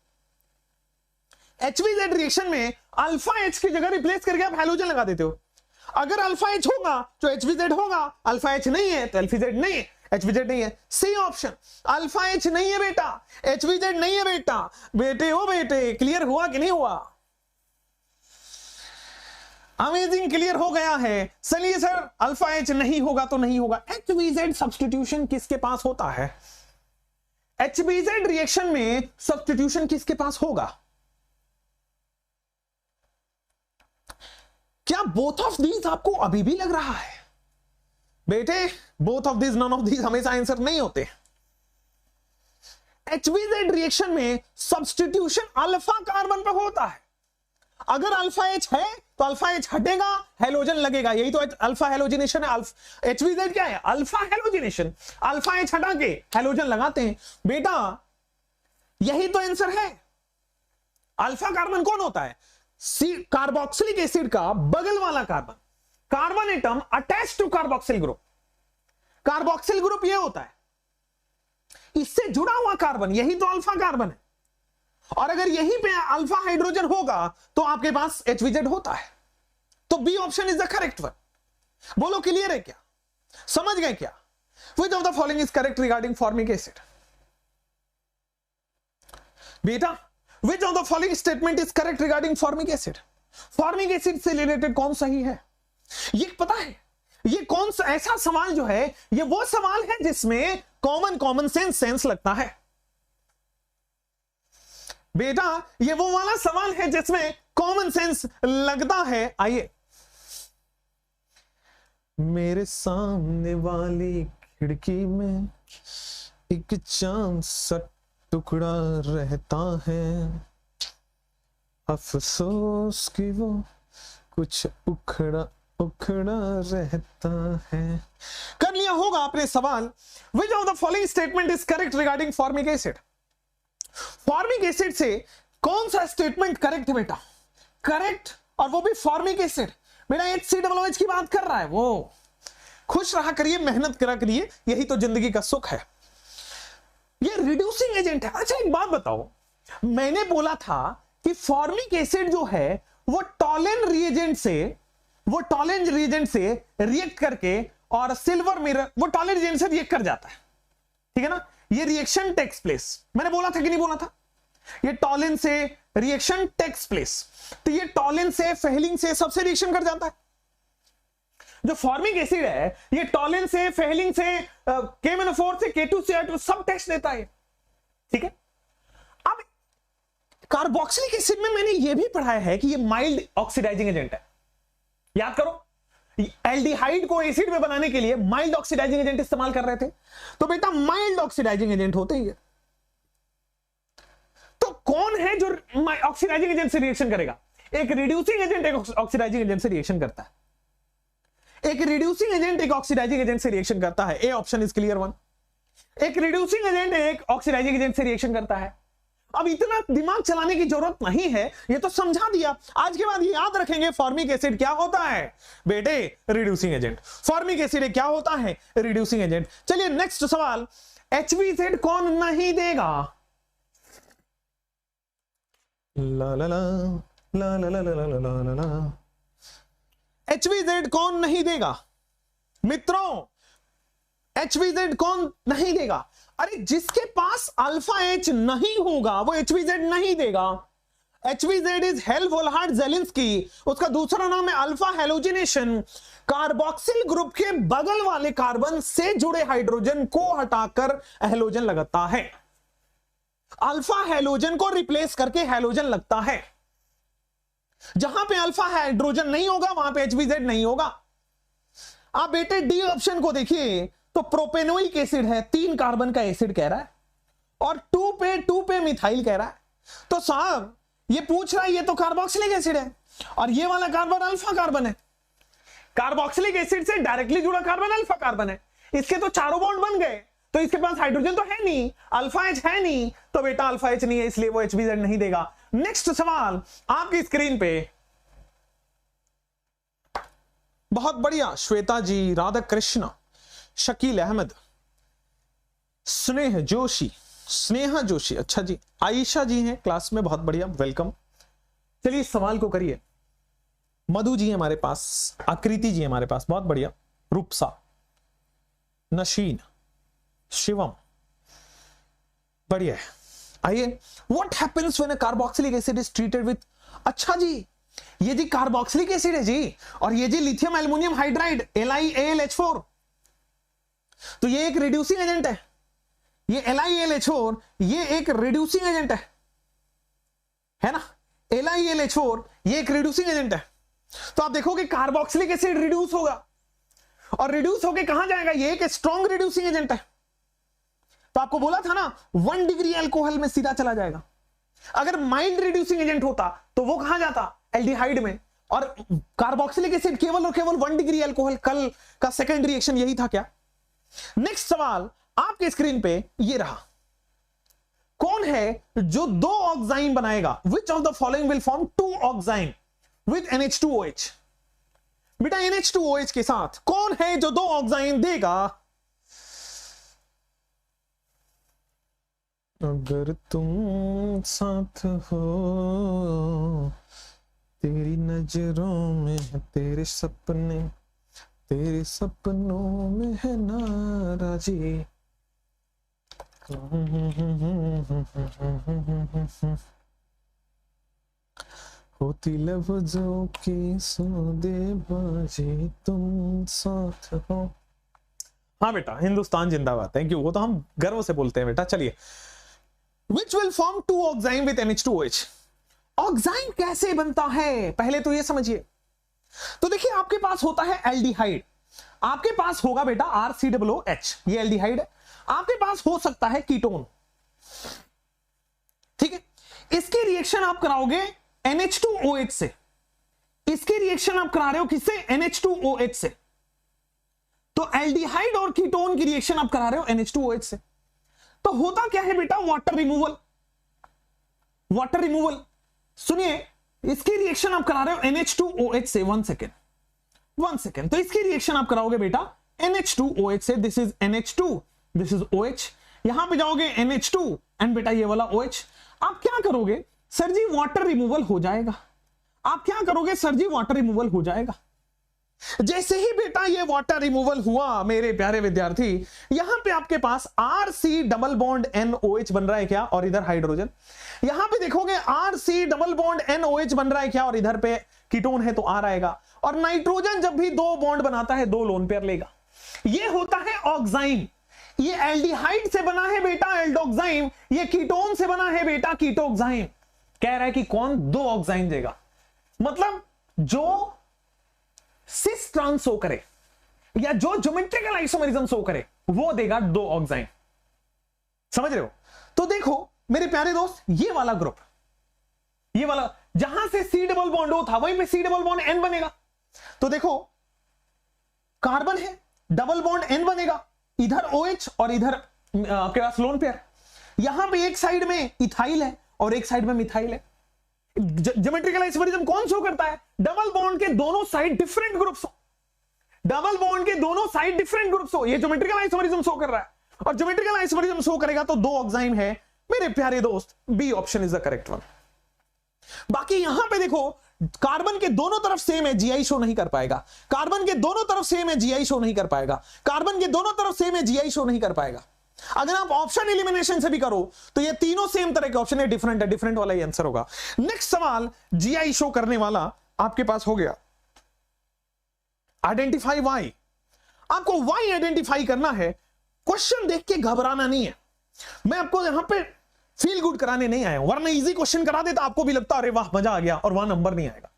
HVZ रिएक्शन में अल्फा H की जगह रिप्लेस करके आप हेलोजन लगा देते हो। अगर अल्फा H होगा तो HVZ होगा, अल्फा H नहीं है तो LVZ नहीं है, HVZ नहीं है। सी ऑप्शन, अल्फा H नहीं है बेटा, HVZ नहीं है बेटा। बेटे ओ बेटे, क्लियर हुआ कि नहीं हुआ? अमेजिंग, क्लियर हो गया है। चलिए सर अल्फा H नहीं होगा तो नहीं होगा। HVZ सब्स्टिट्यूशन किसके पास होता है? HVZ रिएक्शन में सब्स्टिट्यूशन किसके पास होगा? क्या बोथ ऑफ दीज आपको अभी भी लग रहा है? बेटे both of these, none of these हमेशा आंसर नहीं होते। HVZ रिएक्शन में सब्स्टिट्यूशन अल्फा कार्बन पर होता है। अगर अल्फा H है तो अल्फा H हटेगा, हेलोजन लगेगा, यही तो अल्फा हेलोजिनेशन है। HVZ क्या है? Alpha halogenation. अल्फा H हटा के हेलोजन लगाते हैं बेटा, यही तो आंसर है। अल्फा कार्बन कौन होता है? कार्बोक्सिलिक एसिड का बगल वाला carbon, carbon atom attach to carboxyl group. Carboxyl group ये होता है, इससे जुड़ा हुआ कार्बन, यही तो अल्फा कार्बन है। और अगर यहीं पे अल्फा हाइड्रोजन होगा तो आपके पास HVZ होता है। तो B option is the correct one. बोलो क्लियर है क्या? समझ गए क्या? Which of the following is correct regarding formic acid? बेटा which of the following statement is correct regarding formic acid? Formic acid से रिलेटेड कौन सही है? ये पता है, ये कौन सा ऐसा सवाल जो है, ये वो सवाल है जिसमें कॉमन सेंस लगता है बेटा। ये वो वाला सवाल है जिसमें कॉमन सेंस लगता है। आइए, मेरे सामने वाली खिड़की में एक चांद सा टुकड़ा रहता है, अफसोस कि वो कुछ उखड़ा उखड़ा रहता है। कर लिया होगा आपने सवाल। विच of the following statement is correct regarding formic acid? Formic acid से कौन सा स्टेटमेंट करेक्ट है बेटा? करेक्ट, और वो भी फॉर्मिक एसिड। बेटा HCOOH की बात कर रहा है वो। खुश रहा करिए, मेहनत करा करिए, यही तो जिंदगी का सुख है। ये रिड्यूसिंग एजेंट है। अच्छा एक बात बताओ, मैंने बोला था कि फॉर्मिक एसिड जो है वो टॉलेन रिएजेंट से रिएक्ट करके, और सिल्वर मिरर वो टॉलेन रिएजेंट से रिएक्ट कर जाता है, ठीक है ना? ये रिएक्शन टेक्स प्लेस, मैंने बोला था कि नहीं बोला था? ये टॉलेन से रिएक्शन टेक्स प्लेस, तो ये टॉलेन से, फेहलिंग से, सबसे रिएक्शन कर जाता है। जो फॉर्मिक एसिड है ये टॉलेन से, फेहलिंग से, K-4 से, K2CR2 सब टेक्स्ट देता है, ठीक है? अब कार्बोक्सिलिक एसिड में मैंने ये भी पढ़ाया है कि ये माइल्ड ऑक्सीडाइजिंग एजेंट है। याद करो, एल्डिहाइड को एसिड में बनाने के लिए माइल्ड ऑक्सीडाइजिंग एजेंट इस्तेमाल कर रहे थे, तो बेटा माइल्ड ऑक्सीडाइजिंग एजेंट होते हैं। तो कौन है जो ऑक्सीडाइजिंग एजेंट से रिएक्शन करेगा? एक रिड्यूसिंग एजेंट एक ऑक्सीडाइजिंग एजेंट से रिएक्शन करता है। एक रिड्यूसिंग एजेंट एक ऑक्सीडाइजिंग एजेंट से रिएक्शन करता है। A option is clear one. एक रिड्यूसिंग एजेंट एक ऑक्सीडाइजिंग एजेंट से रिएक्शन करता है। अब इतना दिमाग चलाने की जरूरत नहीं है, ये तो समझा दिया। आज के बाद ये याद रखेंगे फॉर्मिक एसिड क्या होता है बेटे? Reducing agent. फॉर्मिक एसिड क्या होता है? Reducing agent. चलिए नेक्स्ट सवाल, HBZ कौन नहीं देगा? ला ला ला ला ला ला ला ला ला। HBZ कौन नहीं देगा मित्रों? HBZ कौन नहीं देगा? अरे जिसके पास अल्फा H नहीं होगा वो HBZ नहीं देगा। HBZ इज हेल्वोल्हार्ड ज़ेलिंस्की, उसका दूसरा नाम है अल्फा हेलोजिनेशन। कार्बोक्सिल ग्रुप के बगल वाले कार्बन से जुड़े हाइड्रोजन को हटाकर हेलोजन लगता है। अल्फा हेलोजन को रिप्लेस करके हेलोजन लगता है। जहां पे अल्फा हाइड्रोजन नहीं होगा वहां पे HBZ नहीं होगा। आप बेटे डी ऑप्शन को देखिए तो प्रोपेनोइक एसिड है, 3 कार्बन का एसिड कह रहा है, और 2 पे मिथाइल कह रहा है। तो साहब ये पूछ रहा है, ये तो कार्बोक्सिलिक एसिड है और ये वाला कार्बन अल्फा कार्बन है। कार्बोक्सिलिक एसिड से डायरेक्टली जुड़ा कार्बन अल्फा कार्बन है, इसके तो चारों बॉन्ड बन गए, तो इसके पास हाइड्रोजन तो है नहीं, अल्फा H है नहीं, तो बेटा अल्फा H नहीं है, इसलिए वो HBZ नहीं देगा। नेक्स्ट सवाल आपकी स्क्रीन पे, बहुत बढ़िया, श्वेता जी, राधा कृष्ण, शकील अहमद, स्नेहा जोशी, अच्छा जी, आयशा जी हैं क्लास में, बहुत बढ़िया, वेलकम। चलिए इस सवाल को करिए। मधु जी हमारे पास, आकृति जी हमारे पास, बहुत बढ़िया, रूपसा, नशीन, शिवम, बढ़िया है। आइए, what happens when a carboxylic acid is treated with, अच्छा जी ये जी कार्बोक्सिलिक एसिड है जी, और ये जी लिथियम एल्युमिनियम हाइड्राइड LiAlH4, तो ये एक रिड्यूसिंग एजेंट है। ये LiAlH4 ये एक रिड्यूसिंग एजेंट है ना? LiAlH4 ये एक रिड्यूसिंग एजेंट है। तो आप देखोगे कार्बोक्सिलिक एसिड रिड्यूस होगा, और रिड्यूस होके कहां जाएगा? ये एक स्ट्रॉन्ग रिड्यूसिंग एजेंट है। तो आपको बोला था ना 1 डिग्री अल्कोहल में सीधा चला जाएगा। अगर माइल्ड रिड्यूसिंग एजेंट होता तो वो कहां जाता? एल्डिहाइड में। और कार्बोक्सिलिक एसिड केवल और केवल 1 डिग्री अल्कोहल, कल का सेकंड रिएक्शन यही था क्या? नेक्स्ट सवाल आपके स्क्रीन पे ये रहा, कौन है जो 2 ऑक्साइन बनाएगा? Which of the following will form 2 oxime with NH2OH? बेटा NH2OH के साथ कौन है जो 2 ऑक्साइन देगा? अगर तुम साथ हो, तेरी नजरों में है तेरे सपने, तेरे सपनों में है नाराजी। होती लफ्जों की सौदेबाजी, तुम साथ हो। हाँ बेटा, हिंदुस्तान जिंदाबाद, थैंक यू, वो तो हम गर्व से बोलते हैं बेटा। चलिए, Which will form 2 ऑक्साइन with NH2OH? ऑक्साइन कैसे बनता है पहले तो ये समझिए। तो देखिए आपके पास होता है एल्डिहाइड, आपके पास होगा बेटा RCOOH, ये एल्डिहाइड है। आपके पास हो सकता है कीटोन, ठीक है? इसके रिएक्शन आप कराओगे NH2OH से, इसके रिएक्शन आप करा रहे हो किससे? NH2OH से। तो एल्डिहाइड और कीटोन की रिएक्शन आप करा रहे हो NH2OH से। तो होता क्या है बेटा? Water removal. वाटर रिमूवल, सुनिए इसकी रिएक्शन आप करा रहे हो NH2OH से, 1 सेकेंड, तो इसकी रिएक्शन आप कराओगे बेटा NH2OH से, this is NH2, this is OH, यहां पे जाओगे NH2 एंड बेटा ये वाला OH। आप क्या करोगे सर जी, वाटर रिमूवल हो जाएगा। आप क्या करोगे सर जी, वाटर रिमूवल हो जाएगा। जैसे ही बेटा ये वाटर रिमूवल हुआ मेरे प्यारे विद्यार्थी, यहां पे आपके पास RC डबल बॉन्ड NOH बन रहा है क्या, और इधर हाइड्रोजन। यहां पे देखोगे RC डबल बॉन्ड NOH बन रहा है क्या, और इधर पे कीटोन है तो R आएगा। और नाइट्रोजन जब भी 2 बॉन्ड बनाता है 2 लोन पेयर लेगा। ये होता है ऑक्साइन। ये एल्डिहाइड से बना है बेटा एल्डोक्साइन, ये कीटोन से बना है बेटा कीटोक्साइन। कह रहा है कि कौन 2 ऑक्साइन देगा, मतलब जो सिस ट्रांस शो करे या जो ज्योमेट्रिकल आइसोमेरिज्म शो करे वो देगा 2 ऑक्साइन। समझ रहे हो? तो देखो मेरे प्यारे दोस्त, ये वाला ग्रुप, ये वाला जहां से C डबल बॉन्ड O था वहीं पे C डबल बॉन्ड N बनेगा। तो देखो कार्बन है, डबल बॉन्ड N बनेगा, इधर OH और इधर आपके पास लोन पेयर। यहां पे एक साइड में इथाइल है और एक साइड में मिथाइल है। ज्योमेट्रिकल आइसोमेरिज्म कौन शो करता है? डबल बॉन्ड के दोनों साइड डिफरेंट ग्रुप्स हो, डबल बॉन्ड के दोनों साइड डिफरेंट ग्रुप्स हो, ये ज्योमेट्रिकल आइसोमेरिज्म शो कर रहा है। और ज्योमेट्रिकल आइसोमेरिज्म शो करेगा तो 2 ऑक्साइन है मेरे प्यारे दोस्त, B option is the correct one. बाकी यहां पे देखो कार्बन के दोनों तरफ सेम है, GI शो नहीं कर पाएगा। कार्बन के दोनों तरफ सेम है, GI शो नहीं कर पाएगा। कार्बन के दोनों तरफ सेम है, GI शो नहीं कर पाएगा। अगर आप ऑप्शन एलिमिनेशन से भी करो तो ये तीनों सेम तरह के ऑप्शन है, डिफरेंट वाला ही आंसर होगा। नेक्स्ट सवाल GI शो करने वाला आपके पास हो गया। आइडेंटिफाई वाई, आपको वाई आइडेंटिफाई करना है। क्वेश्चन देख के घबराना नहीं है, मैं आपको यहां पे फील गुड कराने नहीं आया हूं, वरना इजी क्वेश्चन करा देता आपको भी लगता अरे वाह मजा आ गया और वहां नंबर नहीं आएगा।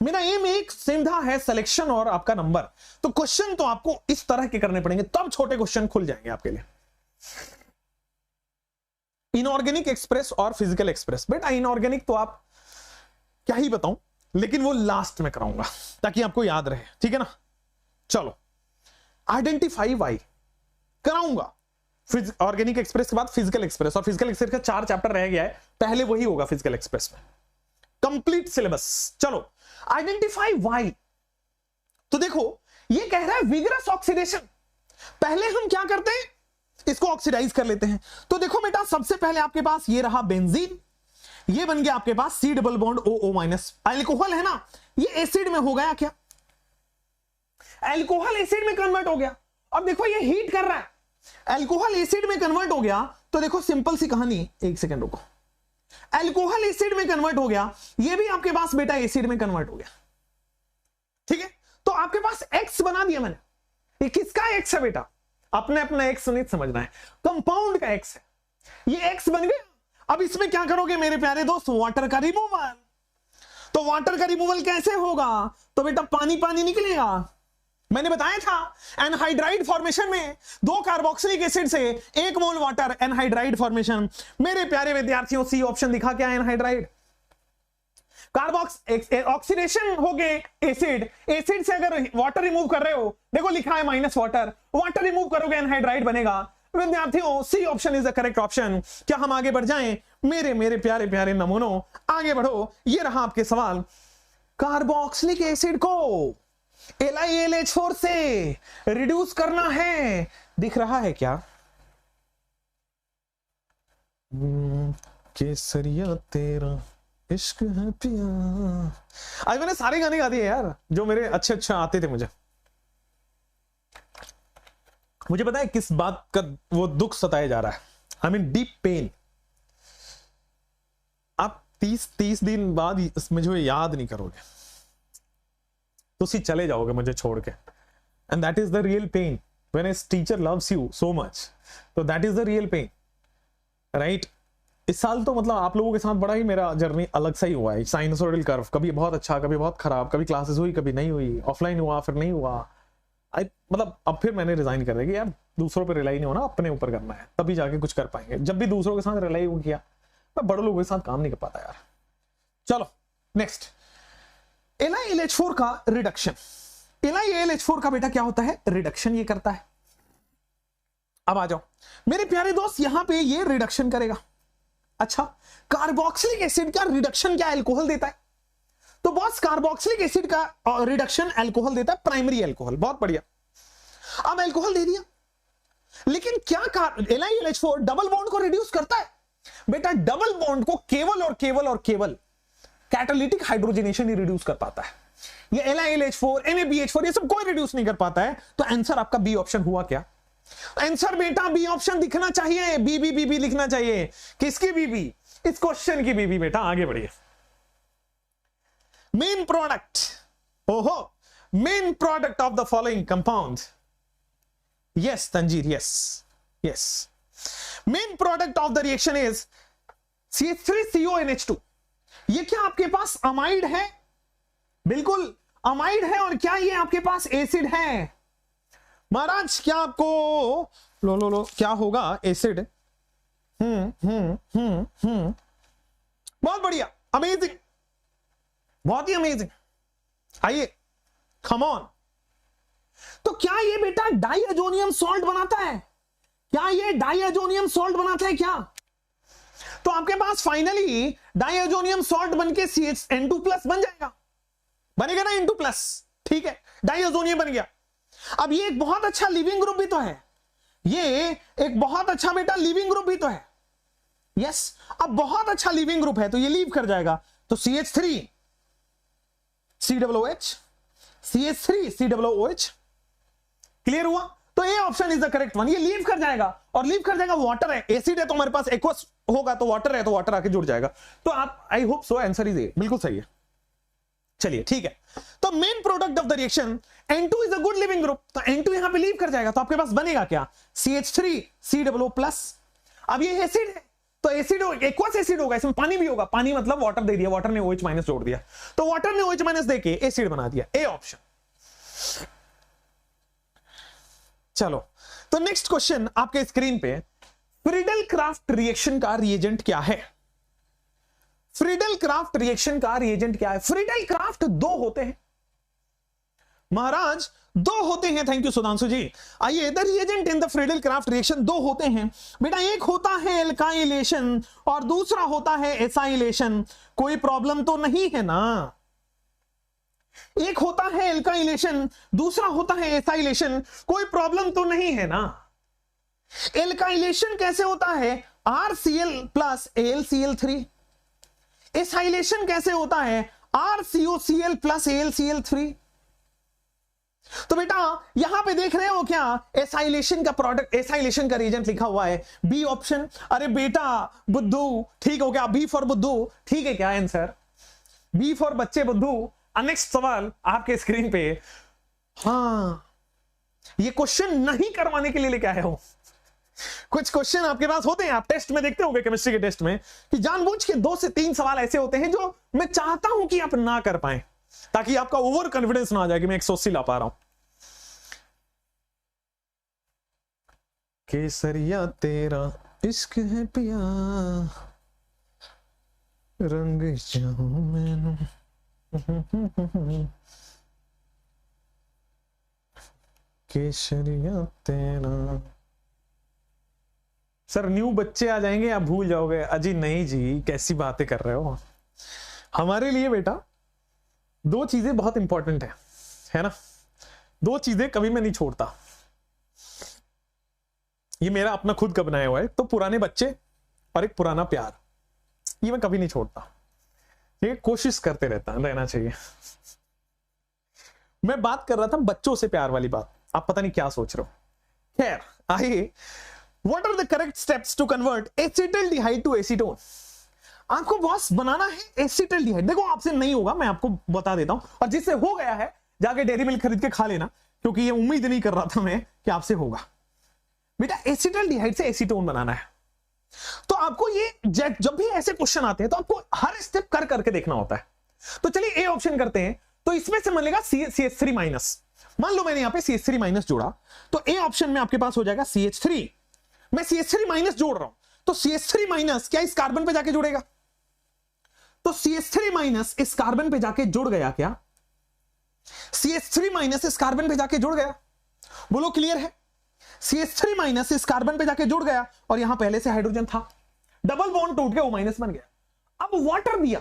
मेरा एम एक सीधा है सिलेक्शन और आपका नंबर, तो क्वेश्चन तो आपको इस तरह के करने पड़ेंगे तब छोटे क्वेश्चन खुल जाएंगे आपके लिए। इनऑर्गेनिक एक्सप्रेस और फिजिकल एक्सप्रेस, बेटा इनऑर्गेनिक तो आप क्या ही बताऊं, लेकिन वो लास्ट में कराऊंगा ताकि आपको याद रहे, ठीक है ना। चलो आइडेंटिफाई वाई कराऊंगा, ऑर्गेनिक एक्सप्रेस के बाद फिजिकल एक्सप्रेस, और फिजिकल एक्सप्रेस का 4 चैप्टर रह गया है, पहले वही होगा फिजिकल एक्सप्रेस में, कंप्लीट सिलेबस। चलो आइडेंटिफाई वाई, तो देखो ये कह रहा है विगरस ऑक्सीडेशन। पहले हम क्या करते हैं, इसको ऑक्सीडाइज कर लेते हैं। तो देखो बेटा सबसे पहले आपके पास ये रहा बेंजीन, ये बन गया आपके पास C double bond OO-, alcohol है ना, ये एसिड में हो गया क्या, अल्कोहल एसिड में कन्वर्ट हो गया। अब देखो ये हीट कर रहा है, अल्कोहल एसिड में कन्वर्ट हो गया, तो देखो सिंपल सी कहानी, एक सेकंड रुको, अल्कोहल एसिड में कन्वर्ट हो गया, ये भी आपके पास बेटा एसिड में कन्वर्ट हो गया, ठीक है। तो आपके पास X बना दिया मैंने, ये किसका X है बेटा, अपने अपना X नहीं समझना है, कंपाउंड का X है, ये X बन गया। अब इसमें क्या करोगे मेरे प्यारे दोस्त, वाटर का रिमूवल। तो वाटर का रिमूवल कैसे होगा, तो बेटा पानी पानी निकलेगा। मैंने बताया था एनहाइड्राइड फॉर्मेशन में 2 कार्बोक्सिलिक एसिड से 1 मोल वाटर, एनहाइड्राइड फॉर्मेशन। मेरे प्यारे विद्यार्थियों सी ऑप्शन दिखा क्या है, एनहाइड्राइड। कार्बोक्स ऑक्सीडेशन हो गए एसिड, एसिड से अगर वाटर रिमूव कर रहे हो, देखो लिखा है माइनस वाटर, वाटर रिमूव करोगे एनहाइड्राइड बनेगा। विद्यार्थियों C option is the correct option. क्या हम आगे बढ़ जाएं, मेरे प्यारे प्यारे नमूनों, आगे बढ़ो। ये रहा आपके सवाल, कार्बोक्सिलिक एसिड को LiAlH4 से रिड्यूस करना है, दिख रहा है क्या, केसरिया तेरा इश्क है पिया। आज मैंने सारे गाने गा दिए यार जो मेरे अच्छे आते थे। मुझे पता है किस बात का वो दुख सताया जा रहा है, आई मीन डीप पेन। आप 30 दिन बाद मुझे याद नहीं करोगे, तो उसी चले जाओगे मुझे छोड़ के, and that is the real pain when a teacher loves you so much, तो that is the real pain, right. इस साल तो मतलब आप लोगों के साथ बड़ा ही मेरा जर्नी अलग सा ही हुआ है, साइनसोइडल कर्व, कभी बहुत अच्छा कभी बहुत खराब, कभी क्लासेस हुई कभी नहीं हुई, ऑफलाइन हुआ फिर नहीं हुआ। मतलब अब फिर मैंने रिजाइन कर दिया कि यार दूसरों पे रिलाई नहीं होना, अपने ऊपर करना है, तभी जाके कुछ कर पाएंगे। जब भी दूसरों के साथ रिलाई किया, मैं बड़े लोगों के साथ काम नहीं कर पाता यार। चलो नेक्स्ट, LiAlH4 का रिडक्शन। LiAlH4 का बेटा क्या होता है, रिडक्शन ये करता है। अब आ जाओ मेरे प्यारे दोस्त, यहां पे ये रिडक्शन करेगा, अच्छा, कार्बोक्सिलिक एसिड का रिडक्शन क्या अल्कोहल देता है? तो बॉस कार्बोक्सिलिक एसिड का रिडक्शन अल्कोहल देता है, प्राइमरी अल्कोहल। बहुत बढ़िया। अब अल्कोहल दे दिया, लेकिन क्या LiLH4 डबल बॉन्ड को रिड्यूस करता है? बेटा डबल बॉन्ड को केवल कैटालिटिक हाइड्रोजनेशन ही रिड्यूस कर पाता है। ये LiLH4 NaBH4 ये सब कोई रिड्यूस नहीं कर पाता है। तो आंसर आपका बी ऑप्शन हुआ क्या? आंसर बेटा बी ऑप्शन दिखना चाहिए, बी लिखना चाहिए। किसकी बी? इस क्वेश्चन की बी बेटा। आगे बढ़िए। मेन प्रोडक्ट, ओहो, main product of the following compound. Yes Tanzeer, yes. Main product of the reaction is CH3CONH2। ये क्या आपके पास अमाइड है? बिल्कुल अमाइड है। और क्या ये आपके पास एसिड है? महाराज क्या आपको लो क्या होगा? एसिड। बहुत बढ़िया, अमेजिंग, बहुत ही अमेजिंग। आइए, कम ऑन। तो क्या ये बेटा डाइअजोनियम सॉल्ट बनाता है? क्या ये डाइअजोनियम सॉल्ट बनाता है क्या? तो आपके पास फाइनली डाइअजोनियम सॉल्ट बनके CH2+ बन जाएगा, बनेगा ना N2+। ठीक है, डाइअजोनियम बन गया। अब ये एक बहुत अच्छा लिविंग ग्रुप भी तो है, ये एक बहुत अच्छा बेटा लिविंग ग्रुप भी तो है। यस, अब बहुत अच्छा लिविंग ग्रुप है तो ये लीव कर जाएगा। तो CH3COOH, CH3COOH। क्लियर हुआ? तो A option is the correct one. ये लीव कर जाएगा, और लीव कर जाएगा, वाटर है, एसिड है तो हमारे पास एक्वस होगा, तो वाटर है तो वाटर आके जुड़ जाएगा। तो आप, I hope so, answer is a, बिल्कुल सही है। चलिए ठीक है। तो main product of the reaction N2 is a good leaving group, तो N2 यहां पे लीव कर जाएगा, तो आपके पास बनेगा क्या? CH3COO+। अब ये एसिड है तो एसिड एक्वस एसिड होगा, इसमें पानी भी होगा, पानी मतलब वाटर दे दिया, वाटर ने OH- जोड़ दिया, तो वाटर ने OH- देके एसिड बना दिया। A option. चलो, तो नेक्स्ट क्वेश्चन आपके स्क्रीन पे, फ्रीडल क्राफ्ट रिएक्शन का रिएजेंट क्या है? फ्रीडल क्राफ्ट रिएक्शन का रिएजेंट क्या है? फ्रीडल क्राफ्ट दो होते हैं महाराज, दो होते हैं। थैंक यू सुधांशु जी। आइए, the reagent in the Friedel craft reaction दो होते हैं बेटा। एक होता है एल्काइलेशन और दूसरा होता है एसाइलेशन। कोई प्रॉब्लम तो नहीं है ना? एक होता है एल्काइलेशन, दूसरा होता है एसाइलेशन, कोई प्रॉब्लम तो नहीं है ना? एल्काइलेशन कैसे होता है? RCl+ AlCl3। एसाइलेशन कैसे होता है? RCOCl+ AlCl3। तो बेटा यहां पे देख रहे हो क्या? एसाइलेशन का प्रोडक्ट, एसाइलेशन का रिएजेंट लिखा हुआ है, बी ऑप्शन। अरे बेटा बुद्धू, ठीक हो गया, बी फॉर बुद्धू। ठीक है क्या आंसर? बी फॉर बच्चे बुद्धू। नेक्स्ट सवाल आपके स्क्रीन पे। हाँ, ये क्वेश्चन नहीं करवाने के लिए लेके आया हूं। कुछ क्वेश्चन आपके पास होते हैं, आप टेस्ट में देखते होंगे, केमिस्ट्री के टेस्ट में, कि जानबूझ के 2 से 3 सवाल ऐसे होते हैं जो मैं चाहता हूं कि आप ना कर पाए, ताकि आपका ओवर कॉन्फिडेंस ना आ जाए कि मैं 180 ला पा रहा हूं। केसरिया तेरा इश्क है पिया, रंग चाहूं मैनू, केसरिया तेरा। सर न्यू बच्चे आ जाएंगे, आप भूल जाओगे। अजी नहीं जी, कैसी बातें कर रहे हो? हमारे लिए बेटा 2 चीजें बहुत इंपॉर्टेंट है ना? 2 चीजें कभी मैं नहीं छोड़ता। ये मेरा अपना खुद का बनाया हुआ है, तो पुराने बच्चे और एक पुराना प्यार, ये मैं कभी नहीं छोड़ता। ये कोशिश करते रहना चाहिए। मैं बात कर रहा था बच्चों से प्यार वाली बात, आप पता नहीं क्या सोच रहे हो। खैर आइए, What are the correct steps to convert acetaldehyde to acetone? आपको बॉस बनाना है एसिटल्डिहाइड। देखो आपसे नहीं होगा, मैं आपको बता देता हूं, और जिससे हो गया है जाके डेयरी मिल्क खरीद के खा लेना, क्योंकि ये उम्मीद नहीं कर रहा था मैं कि आपसे होगा। बेटा एसिटल्डिहाइड से एसीटोन बनाना है, तो आपको ये जब भी ऐसे क्वेश्चन आते हैं तो आपको हर स्टेप कर करके देखना होता है। तो चलिए ए ऑप्शन करते हैं। तो इसमें से मिलेगा CH3-। मान लो मैंने यहां पे CH3- जोड़ा, तो ए ऑप्शन में आपके पास हो जाएगा CH3। मैं CH3- जोड़ रहा हूं, तो CH3- क्या इस कार्बन पे जाके जुड़ेगा? तो CH3- इस कार्बन पे जाके जुड़ गया क्या? CH3- इस कार्बन पे जाके जुड़ गया। बोलो क्लियर है? CH3- इस कार्बन पे जाके जुड़ गया, और यहां पहले से हाइड्रोजन था, डबल बॉन्ड टूट के O माइनस बन गया। अब वाटर दिया,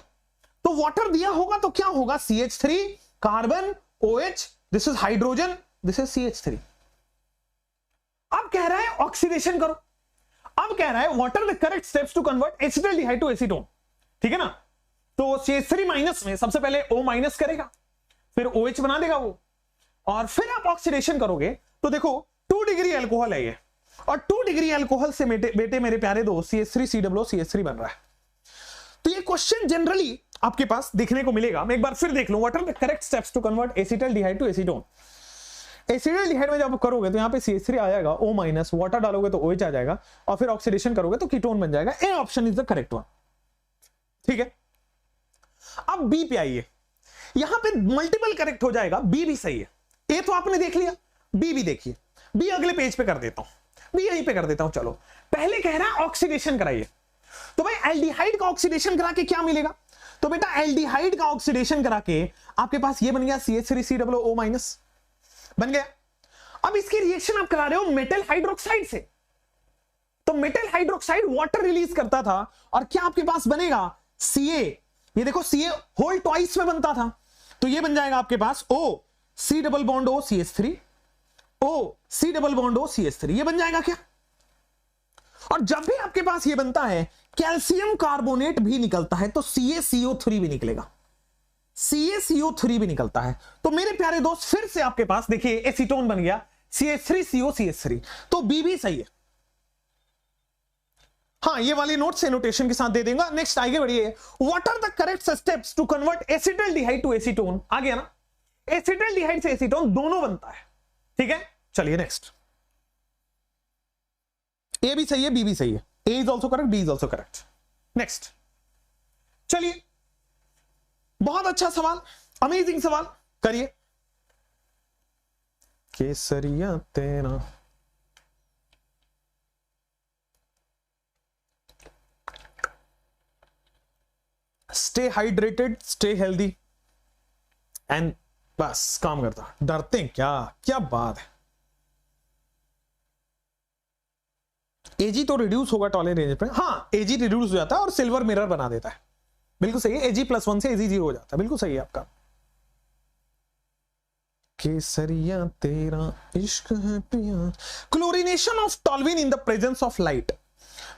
तो वाटर दिया होगा तो क्या होगा, CH3 carbon OH, this is hydrogen, this is CH3। अब कह रहा है ऑक्सीडेशन करो, अब कह रहा है what are the correct steps to convert acetaldehyde to acetone, ठीक है ना। तो CH3 माइनस में सबसे पहले O माइनस करेगा, फिर OH बना देगा वो, और फिर आप ऑक्सीडेशन करोगे तो देखो 2 डिग्री अल्कोहल है ये, और 2 डिग्री अल्कोहल से बेटे मेरे प्यारे दोस्त CH3COO बन रहा है। तो ये क्वेश्चन जनरली आपके पास देखने को मिलेगा। मैं एक बार फिर देख लूं, what are the correct steps to convert acetaldehyde to acetone. Acetaldehyde में जब करोगे तो यहां पे CH3 आ जाएगा, O माइनस, वाटर डालोगे तो OH आ जाएगा, और फिर ऑक्सीडेशन करोगे तो कीटोन बन जाएगा। A option is the correct one, ठीक है। अब बी पे आइए, यहां पे मल्टीपल करेक्ट हो जाएगा, बी भी सही है। ए तो आपने देख लिया, बी भी देखिए, बी अगले पेज पे कर देता हूं, बी यहीं पे कर देता हूं। चलो पहले कह रहा है ऑक्सीडेशन कराइए, तो भाई एल्डिहाइड का ऑक्सीडेशन करा के क्या मिलेगा, तो बेटा एल्डिहाइड का ऑक्सीडेशन करा के आपके पास ये बन गया CH3COO माइनस बन गया। अब इसकी रिएक्शन आप करा रहे हो मेटल हाइड्रोक्साइड से, तो मेटल हाइड्रोक्साइड वाटर रिलीज करता था, और क्या आपके पास बनेगा Ca, ये देखो Ca होल ट्वाइस में बनता था, तो ये बन जाएगा आपके पास O C double bond O CH3, O C double bond O CH3, ये बन जाएगा क्या। और जब भी आपके पास ये बनता है कैल्शियम कार्बोनेट भी निकलता है, तो CaCO3 भी निकलेगा, CaCO3 भी निकलता है। तो मेरे प्यारे दोस्त फिर से आपके पास देखिए एसीटोन बन गया CH3CO CH3, तो बी भी सही है। हाँ, ये वाली नोट से नोटेशन के साथ दे देगा। नेक्स्ट आगे बढ़िए, what are the correct steps to convert acetaldehyde to acetone. आ गया ना, एसिटाल्डिहाइड से एसीटोन दोनों बनता है, ठीक है। चलिए नेक्स्ट, ए भी सही है, बी भी सही है, A is also correct, B is also correct. Next चलिए, बहुत अच्छा सवाल, अमेजिंग सवाल, करिए। केसरिया तेरा stay hydrated, stay healthy and बस काम करता। डरते हैं क्या, क्या बात है। एजी तो रिड्यूस होगा टॉलरेंस पे, हाँ एजी रिड्यूस हो जाता है और सिल्वर मिरर बना देता है, बिल्कुल सही है। AG+1 से AG0 हो जाता है, बिल्कुल सही है आपका। केसरिया तेरा इश्क है पिया। Chlorination of toluene in the presence of light.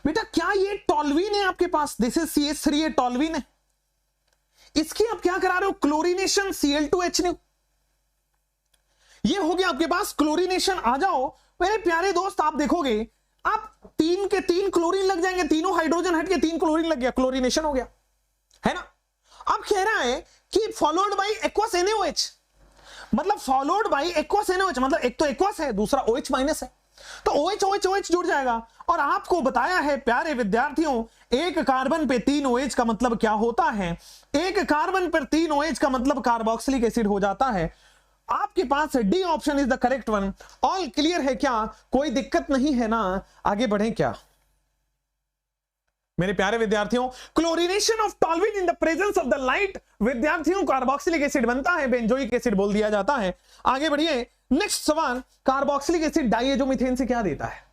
बेटा क्या ये टॉल्विन है आपके पास, दिस इज CH3, ये टॉल्विन है, इसकी आप क्या करा रहे हो, क्लोरीनेशन Cl2H। ये हो गया आपके पास क्लोरीनेशन। आ जाओ मेरे प्यारे दोस्त, आप देखोगे आप 3 के 3 क्लोरीन लग जाएंगे, तीनों हाइड्रोजन हट के 3 क्लोरीन लग गया, क्लोरीनेशन हो गया, है ना। अब कह रहा है कि फॉलोड बाय एक्वस NaOH, मतलब फॉलोड बाय एक्वस NaOH, मतलब एक तो एक्वस है, दूसरा OH माइनस है, तो OH जुड़ जाएगा। और आपको बताया है प्यारे विद्यार्थियों, एक कार्बन पे 3 OH का मतलब क्या होता है, एक कार्बन पर 3 OH का मतलब कार्बोक्सिलिक एसिड हो जाता है। आपके पास D option is the correct one. All clear है क्या, कोई दिक्कत नहीं है ना, आगे बढ़े क्या मेरे प्यारे विद्यार्थियों। Chlorination of toluene in the presence of the light, विद्यार्थियों कार्बोक्सिलिक एसिड बनता है, बेंजोइक एसिड बोल दिया जाता है। आगे बढ़िए, नेक्स्ट सवाल, कार्बोक्सिलिक एसिड डाइएजोमीथेन से क्या देता है।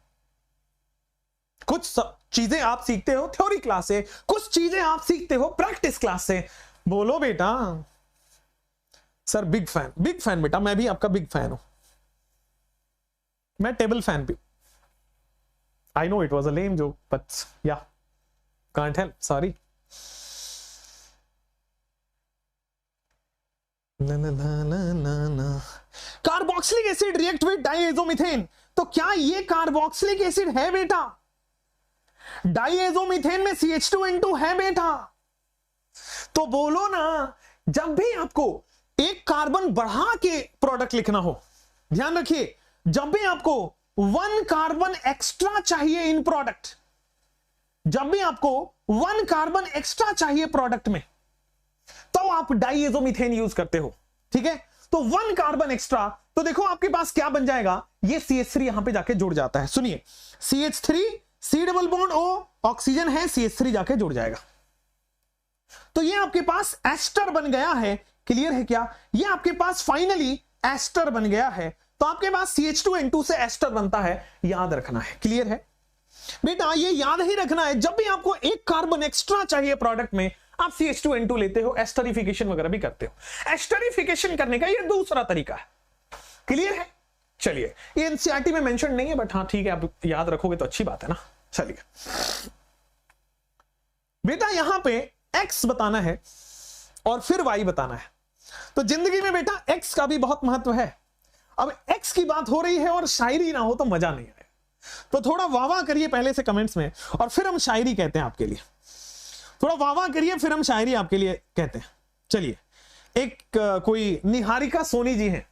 कुछ चीजें आप सीखते हो थ्योरी क्लास से, कुछ चीजें आप सीखते हो प्रैक्टिस क्लास से। बोलो बेटा। सर बिग फैन बेटा, मैं भी आपका बिग फैन हूं, मैं टेबल फैन भी। I know it was a lame joke but ya can't help, sorry. Carboxylic acid react with diazomethane, तो क्या ये कार्बोक्सिलिक एसिड है बेटा, डाइएजोमीथेन में CH2N2 है बेटा। तो बोलो ना, जब भी आपको एक कार्बन बढ़ा के प्रोडक्ट लिखना हो, ध्यान रखिए, जब भी आपको 1 कार्बन एक्स्ट्रा चाहिए इन प्रोडक्ट, जब भी आपको 1 कार्बन एक्स्ट्रा चाहिए प्रोडक्ट में, तो आप डाइएजोमीथेन यूज करते हो, ठीक है। तो 1 कार्बन एक्स्ट्रा, तो देखो आपके पास क्या बन जाएगा, ये CH3 यहां पे जाके जुड़ जाता है। सुनिए, CH3 C double bond O, oxygen है, CH3 जाके जुड़ जाएगा, तो ये आपके पास एस्टर बन गया है। क्लियर है क्या, ये आपके पास फाइनली एस्टर बन गया है। तो आपके पास CH2N2 से एस्टर बनता है, याद रखना है। क्लियर है, बेटा ये याद ही रखना है, जब भी आपको एक कार्बन एक्स्ट्रा चाहिए प्रोडक्ट में, आप CH2N2 लेते हो, एस्टरिफिकेशन वगैरह भी करते हो। एस्टरिफिकेशन करने का ये दूसरा तरीका है। क्लियर है? चलिए, ये एनसीईआरटी में मेंशन नहीं है, बट हाँ ठीक है, आप याद रखोगे तो अच्छी बात है ना। चलिए बेटा, यहां पे x बताना है और फिर y बताना है। तो जिंदगी में बेटा x का भी बहुत महत्व है। अब x की बात हो रही है और शायरी ना हो तो मजा नहीं आए, तो थोड़ा वाह वाह करिए पहले से कमेंट्स में, और फिर हम शायरी कहते हैं आपके लिए। थोड़ा वाह वाह करिए, फिर हम शायरी आपके लिए कहते हैं। चलिए, एक कोई निहारिका सोनी जी हैं,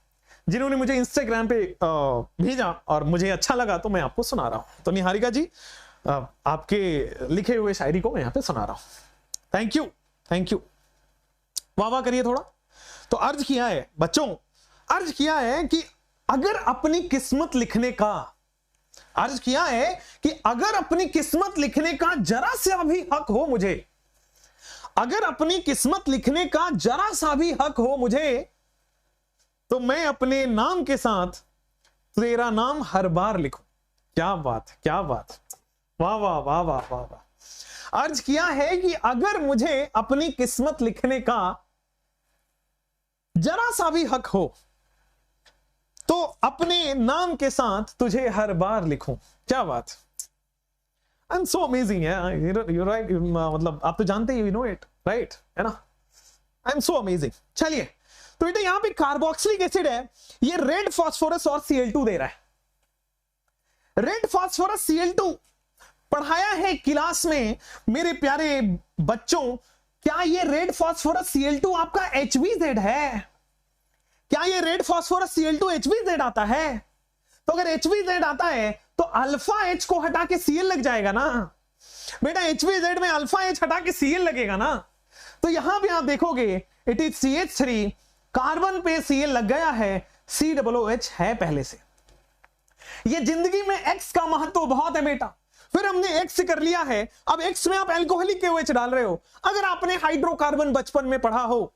जिन्होंने मुझे इंस्टाग्राम पे भेजा और मुझे अच्छा लगा, तो मैं आपको सुना रहा हूं। तो निहारिका जी, आपके लिखे हुए शायरी को मैं यहां पे सुना रहा हूं। Thank you, thank you. वाह वाह करिए थोड़ा। तो अर्ज किया है बच्चों, अर्ज किया है कि अगर अपनी किस्मत लिखने का, अर्ज किया है कि अगर अपनी किस्मत लिखने का जरा सा भी हक हो मुझे, अगर अपनी किस्मत लिखने का जरा सा भी हक हो मुझे, तो मैं अपने नाम के साथ तेरा नाम हर बार लिखूं। क्या बात, क्या बात, वाह वाह वाह वाह वाह वाह। अर्ज किया है कि अगर मुझे अपनी किस्मत लिखने का जरा सा भी हक हो, तो अपने नाम के साथ तुझे हर बार लिखूं। क्या बात, आई एम सो अमेजिंग है, यू राइट, मतलब आप तो जानते ही, यू नो इट, राइट, है ना। I am so amazing. चलिए, तो बेटा यहां पे कार्बोक्सिलिक एसिड है, ये रेड फास्फोरस और Cl2 दे रहा है। रेड फास्फोरस Cl2 पढ़ाया है क्लास में मेरे प्यारे बच्चों। क्या ये रेड फास्फोरस Cl2 आपका HBZ है? क्या ये रेड फास्फोरस Cl2 HBZ आता है? तो अगर HBZ आता है तो अल्फा H को हटा के Cl लग जाएगा ना बेटा। HBZ में अल्फा H हटा के Cl लगेगा ना। तो यहां भी आप देखोगे इट इज CH3, कार्बन पे Cl लग गया है, COOH है पहले से। ये जिंदगी में X का महत्व बहुत है बेटा। फिर हमने X कर लिया है, अब X में आप एल्कोहलिक KOH डाल रहे हो। अगर आपने हाइड्रोकार्बन बचपन में पढ़ा हो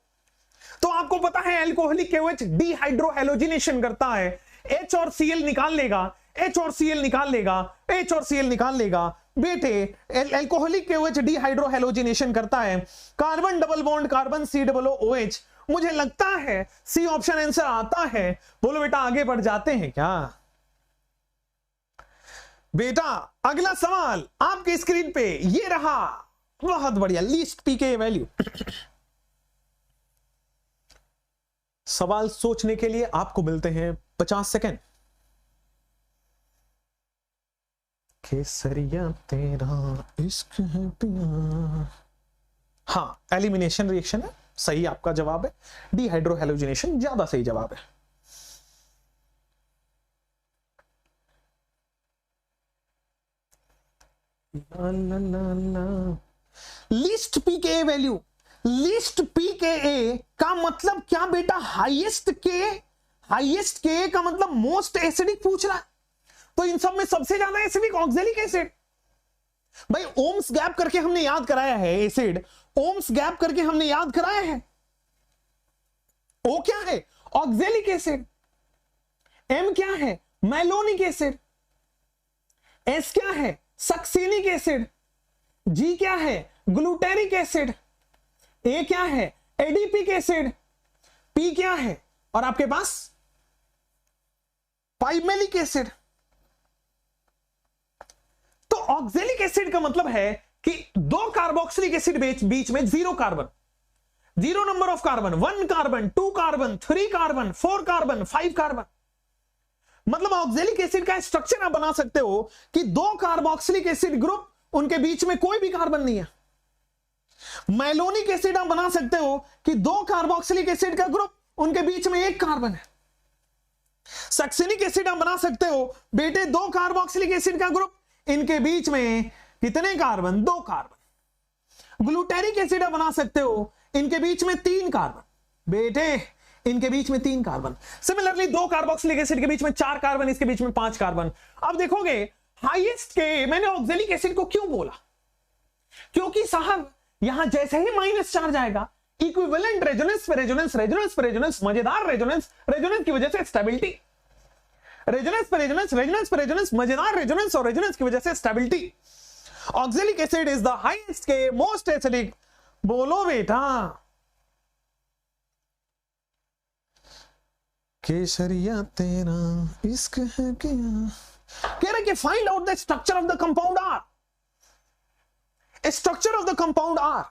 तो आपको पता है एल्कोहलिक KOH डिहाइड्रोहेलोजिनेशन करता है। H और Cl निकाल लेगा, H और Cl निकाल लेगा, H और Cl निकाल लेगा। बेटे एल्कोहलिक KOH डिहाइड्रोहेलोजिनेशन करता है, carbon double bond carbon COOH। मुझे लगता है सी ऑप्शन आंसर आता है। बोलो बेटा आगे बढ़ जाते हैं क्या? बेटा अगला सवाल आपके स्क्रीन पे ये रहा, बहुत बढ़िया, लीस्ट पीके वैल्यू। सवाल सोचने के लिए आपको मिलते हैं 50 सेकेंड। केसरिया तेरा इश्क है पिया। हाँ, एलिमिनेशन रिएक्शन है, सही आपका जवाब है। डिहाइड्रोहेलोजिनेशन ज्यादा सही जवाब है। ला ला ला ला। लीस्ट पीके वैल्यू, लीस्ट पीके का मतलब क्या बेटा? हाईएस्ट के, हाईएस्ट के का मतलब मोस्ट एसिडिक पूछ रहा है। तो इन सब में सबसे ज्यादा एसिडिक ऑक्जेलिक एसिड। भाई ओम्स गैप करके हमने याद कराया है एसिड, ओम्स गैप करके हमने याद कराया है। ओ क्या है? Oxalic acid. एम क्या है? Malonic acid. एस क्या है? Succinic acid. जी क्या है? Glutaric acid. ए क्या है? Adipic acid. पी क्या है? और आपके पास पाइमेलिक एसिड। तो ऑक्जेलिक एसिड का मतलब है कि दो कार्बोक्सिलिक एसिड बीच में zero carbon, zero number of carbon, 1 carbon, 2 carbon, 3 carbon, 4 carbon, 5 carbon. मतलब ऑक्जेलिक एसिड का स्ट्रक्चर आप बना सकते हो कि दो कार्बोक्सिलिक एसिड ग्रुप, उनके बीच में कोई भी कार्बन नहीं है। मैलोनिक एसिड आप बना सकते हो कि दो कार्बोक्सिलिक एसिड का ग्रुप, उनके बीच में एक कार्बन है। सक्सेनिक एसिड आप बना सकते हो बेटे, दो कार्बोक्सिलिक एसिड का ग्रुप, इनके बीच में कितने कार्बन? 2 कार्बन। ग्लूटेरिक एसिड आप बना सकते हो, इनके बीच में 3 कार्बन। बेटे इनके बीच में 3 कार्बन। सिमिलरली दो कार्बोक्सिलिक एसिड के बीच में 4 कार्बन, इसके बीच में 5 कार्बन। अब देखोगे हाईएस्ट के, मैंने ऑक्जेलिक एसिड को क्यों बोला? क्योंकि साहब यहां जैसे ही माइनस चार्ज आएगा, इक्विवेलेंट रेजोनेंस पे रेजोनेंस, रेजोनेंस पे रेजोनेंस, मजेदार रेजोनेंस, रेजोनेंस की वजह से स्टेबिलिटी। रेजोनेंस पे रेजोनेंस, रेजोनेंस पे रेजोनेंस, मजेदार रेजोनेंस, और रेजोनेंस की वजह से stability. Oxalic acid is the highest के मोस्ट एसिडिक। बोलो बेटा। केसरिया तेरा इश्क है क्या। कह रहे कि find out the structure of the compound R. Structure of the compound R.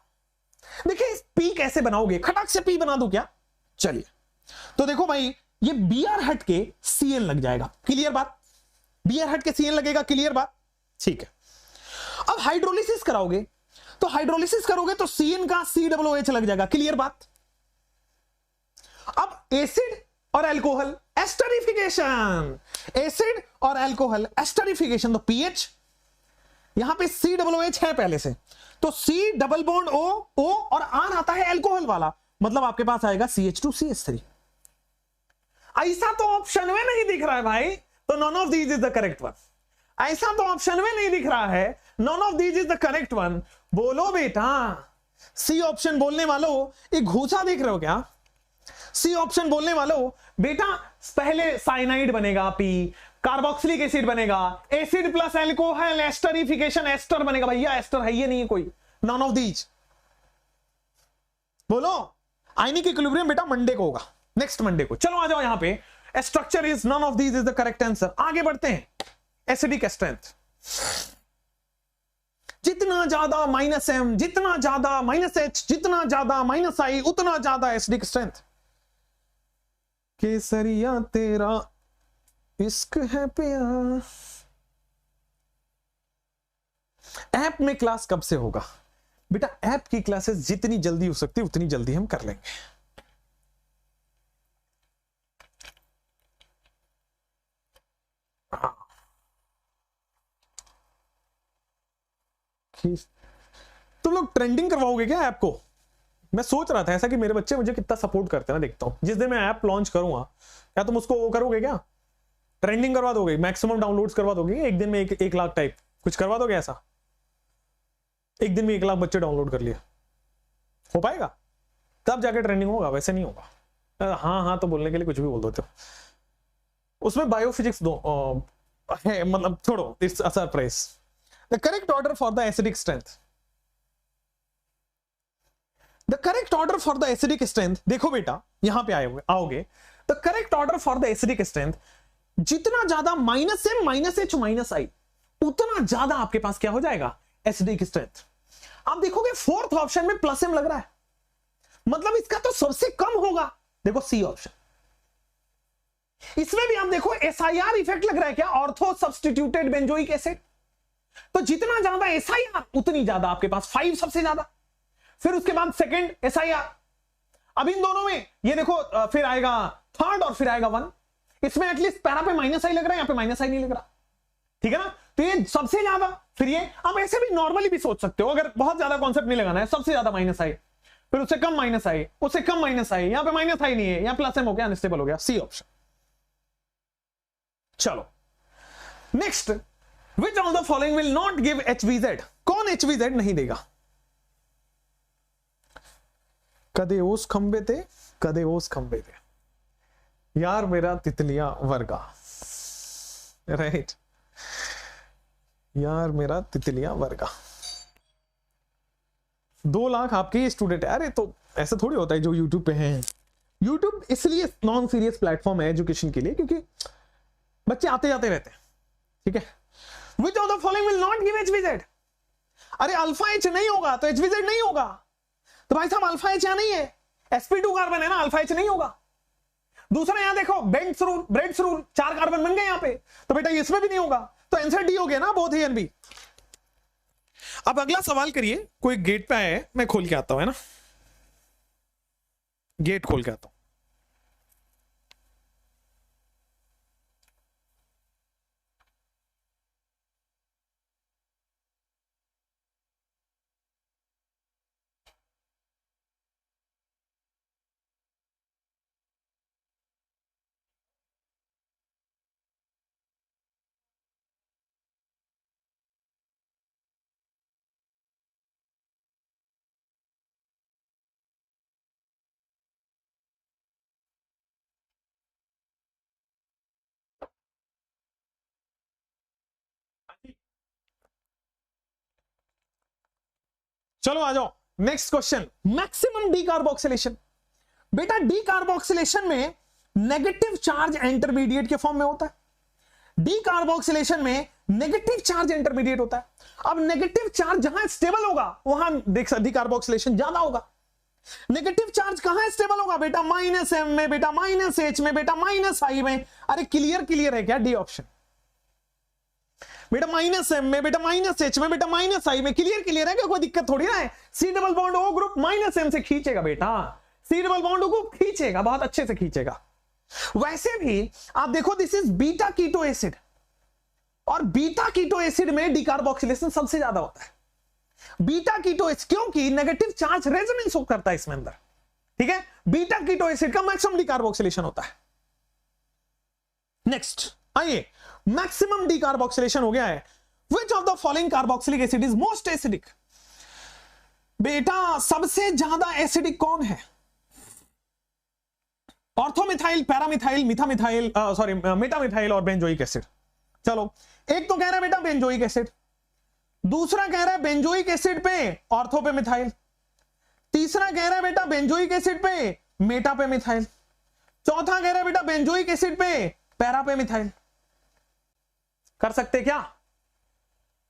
देखिए पी कैसे बनाओगे, खटक से पी बना दूं क्या। चलिए तो देखो भाई, ये बीआर हट के सीएन लग जाएगा, क्लियर बात। बीआर हट के सीएन लगेगा, क्लियर बात, ठीक है। अब हाइड्रोलिसिस कराओगे, तो हाइड्रोलिसिस करोगे तो सीएन का COOH लग जाएगा, क्लियर बात। अब एसिड और अल्कोहल एस्टरिफिकेशन, एसिड और अल्कोहल एस्टरिफिकेशन, तो पीएच, यहां पे COOH है पहले से, तो C डबल बॉन्ड O और R आता है अल्कोहल वाला, मतलब आपके पास आएगा CH2CH3। ऐसा तो ऑप्शन में नहीं दिख रहा है भाई, तो none of these is the correct one. ऐसा तो ऑप्शन में नहीं दिख रहा है, none of these is the correct one. बोलो बेटा। सी ऑप्शन बोलने वालों, एक घूसा देख रहे हो क्या। सी ऑप्शन बोलने वालों बेटा, पहले साइनाइड बनेगा पी, कार्बोक्सिलिक एसिड बनेगा, acid plus alcohol esterification, ester बनेगा। भैया एस्टर है ये नहीं है कोई, नॉन ऑफ दीज। बोलो। आयनिक इक्विलिब्रियम बेटा मंडे को होगा, नेक्स्ट मंडे को। चलो आ जाओ यहां पे, structure is none of these is the correct answer. आगे बढ़ते हैं। एसिडिक स्ट्रेंथ, जितना ज्यादा -M, जितना ज्यादा -H, जितना ज्यादा -I, उतना ज्यादा एसिडिक स्ट्रेंथ। केसरिया तेरा इश्क है प्यार। ऐप में क्लास कब से होगा बेटा। ऐप की क्लासेस जितनी जल्दी हो सकती है उतनी जल्दी हम कर लेंगे। तुम लोग ट्रेंडिंग करवाओगे क्या ऐप को। मैं सोच रहा था ऐसा कि मेरे बच्चे मुझे कितना सपोर्ट करते हैं ना, देखता हूं जिस दिन मैं ऐप लॉन्च करूंगा, क्या तुम उसको वो करोगे क्या, ट्रेंडिंग करवा दोगे, मैक्सिमम डाउनलोड्स करवा दोगे, एक दिन में 1 लाख टाइप कुछ करवा दोगे ऐसा। एक दिन में 1 लाख बच्चे डाउनलोड कर लिए, हो पाएगा तब जाके ट्रेंडिंग होगा, वैसे नहीं होगा। हाँ हाँ तो बोलने के लिए कुछ भी बोल देते हो। उसमें बायोफिजिक्स दो है, मतलब छोड़ो, it's a surprise. The correct order for the acidic strength, the correct order for the acidic strength, देखो बेटा यहां पे आओगे। The correct order for the acidic strength, जितना ज्यादा -M, -H, -I, उतना ज्यादा आपके पास क्या हो जाएगा एसिडिक स्ट्रेंथ। आप देखोगे फोर्थ ऑप्शन में +M लग रहा है, मतलब इसका तो सबसे कम होगा। देखो सी ऑप्शन, इसमें भी आप देखो SIR इफेक्ट लग रहा है क्या, ऑर्थो सब्स्टिट्यूटेड बेंजोइक एसिड। तो जितना ज्यादा SIR उतनी ज्यादा आपके पास 5 सबसे ज्यादा, फिर उसके बाद सेकंड SIR। अब इन दोनों में ये देखो फिर आएगा थर्ड और फिर आएगा 1। इसमें एटलीस्ट पैरा पे -I लग रहा है, यहां पे -I नहीं लग रहा, ठीक है ना। तो ये सबसे ज्यादा, फिर ये आप ऐसे भी नॉर्मली भी सोच सकते हो, अगर बहुत ज्यादा कॉन्सेप्ट नहीं लगाना है, सबसे ज्यादा -I, फिर उससे कम -I, उससे कम -I, यहां पे -I नहीं है, यहां +M हो गया, अनस्टेबल हो गया, सी ऑप्शन। चलो next, which of the following will not give HVZ। कौन HVZ नहीं देगा। कदे ओस खंबे थे, कदे ओस खंबे थे, यार मेरा तितलियां वर्गा, राइट, यार मेरा तितलियां वर्गा। 2 लाख आपके ही स्टूडेंट है। अरे तो ऐसा थोड़ी होता है जो यूट्यूब पे हैं। यूट्यूब इसलिए नॉन सीरियस प्लेटफॉर्म है एजुकेशन के लिए, क्योंकि बच्चे आते जाते रहते हैं, ठीक है। Which of the following will not give HVZ। अरे अल्फा H नहीं होगा तो HVZ नहीं होगा, तो भाई साहब अल्फा H यहां नहीं है, sp2 कार्बन है ना, अल्फा H नहीं होगा। दूसरा यहां देखो ब्रेड्स रूल 4 कार्बन बन गए यहां पे, तो बेटा इसमें भी नहीं होगा, तो आंसर डी हो गया ना, बोथ ए एंड बी। अब अगला सवाल करिए, कोई गेट पे आया है, मैं खोल के आता हूं, है ना, गेट खोल के आता हूं। चलो आ जाओ नेक्स्ट क्वेश्चन, मैक्सिमम डीकार्बोक्सिलेशन। बेटा डीकार्बोक्सिलेशन में नेगेटिव चार्ज इंटरमीडिएट के फॉर्म में होता है। डीकार्बोक्सिलेशन में नेगेटिव चार्ज इंटरमीडिएट होता है। अब नेगेटिव चार्ज जहां स्टेबल होगा वहां देख डीकार्बोक्सिलेशन ज्यादा होगा। नेगेटिव चार्ज कहां स्टेबल होगा बेटा? माइनस एम में, बेटा माइनस एच में, बेटा माइनस आई में। अरे क्लियर है क्या? D option. बेटा माइनस एम में, बेटा माइनस एच में, बेटा माइनस आई में। क्लियर है क्या? कोई दिक्कत थोड़ी ना है। C double bond O group minus M से खींचेगा बेटा, सी डबल बॉन्ड को खींचेगा, बहुत अच्छे से खींचेगा। वैसे भी आप देखो this is beta keto acid, और बीटा कीटो एसिड में डीकार्बोक्सिलेशन सबसे ज्यादा होता है। बीटा कीटो एसिड क्योंकि नेगेटिव चार्ज रेजोनेंस करता है इसमें अंदर, ठीक है। बीटा कीटो एसिड का मैक्सिमम डीकार्बोक्सिलेशन होता है। नेक्स्ट आइए, मैक्सिमम डीकार्बोक्सिलेशन हो गया है। Which of the following carboxylic acid is most acidic? बेटा सबसे ज्यादा एसिडिक कौन है? ऑर्थोमिथाइल, पैरामिथाइल, मिथामिथाइल, सॉरी मेटामिथाइल और बेंजोइक एसिड। चलो एक तो कह रहा है बेटा बेंजोइक एसिड, दूसरा कह रहा है बेंजोइक एसिड पे ऑर्थो पे मिथाइल, तीसरा कह रहा है बेटा बेंजोइक एसिड पे मेटा पे मिथाइल, चौथा कह रहा है बेटा बेंजोइक एसिड पे पैरा पे मिथाइल। कर सकते क्या?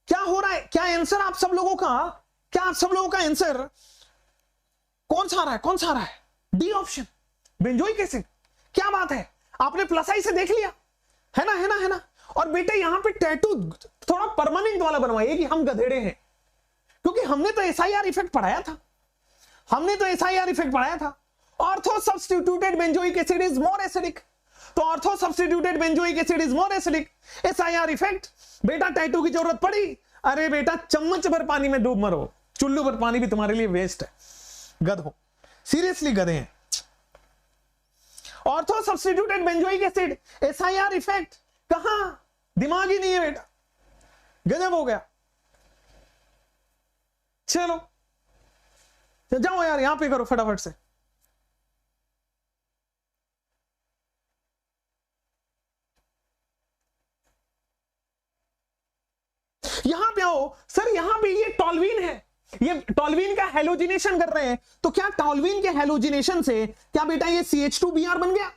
क्या हो रहा है? क्या आंसर आप सब लोगों का, क्या आप सब लोगों का आंसर कौन सा आ रहा है? कौन सा आ रहा है? D option, benzoic acid. क्या बात है, आपने प्लस आई से देख लिया है ना, है ना, है ना। और बेटे यहां पे टैटू थोड़ा परमानेंट वाला बनवाइए कि हम गधेड़े हैं, क्योंकि हमने तो एसआईआर इफेक्ट पढ़ाया था, हमने तो एसआईआर इफेक्ट पढ़ाया था। Ortho substituted benzoic acid is more acidic, तो ortho substituted benzoic acid is more acidic. SIR effect, बेटा टैटू की जरूरत पड़ी, अरे बेटा चम्मच भर पानी में डूब मरो, चुल्लू भर पानी भी तुम्हारे लिए वेस्ट है, गधो, सीरियसली गधे हैं। Ortho substituted benzoic acid, SIR effect कहां? दिमाग ही नहीं है बेटा, गजब हो गया। चलो जाओ यार, यहां पे करो फटाफट से। यहां पे आओ सर, यहां पे ये टॉल्वीन है, ये टॉल्वीन का हेलोजिनेशन कर रहे हैं, तो क्या टॉल्वीन के हेलोजिनेशन से क्या बेटा ये CH2Br बन गया?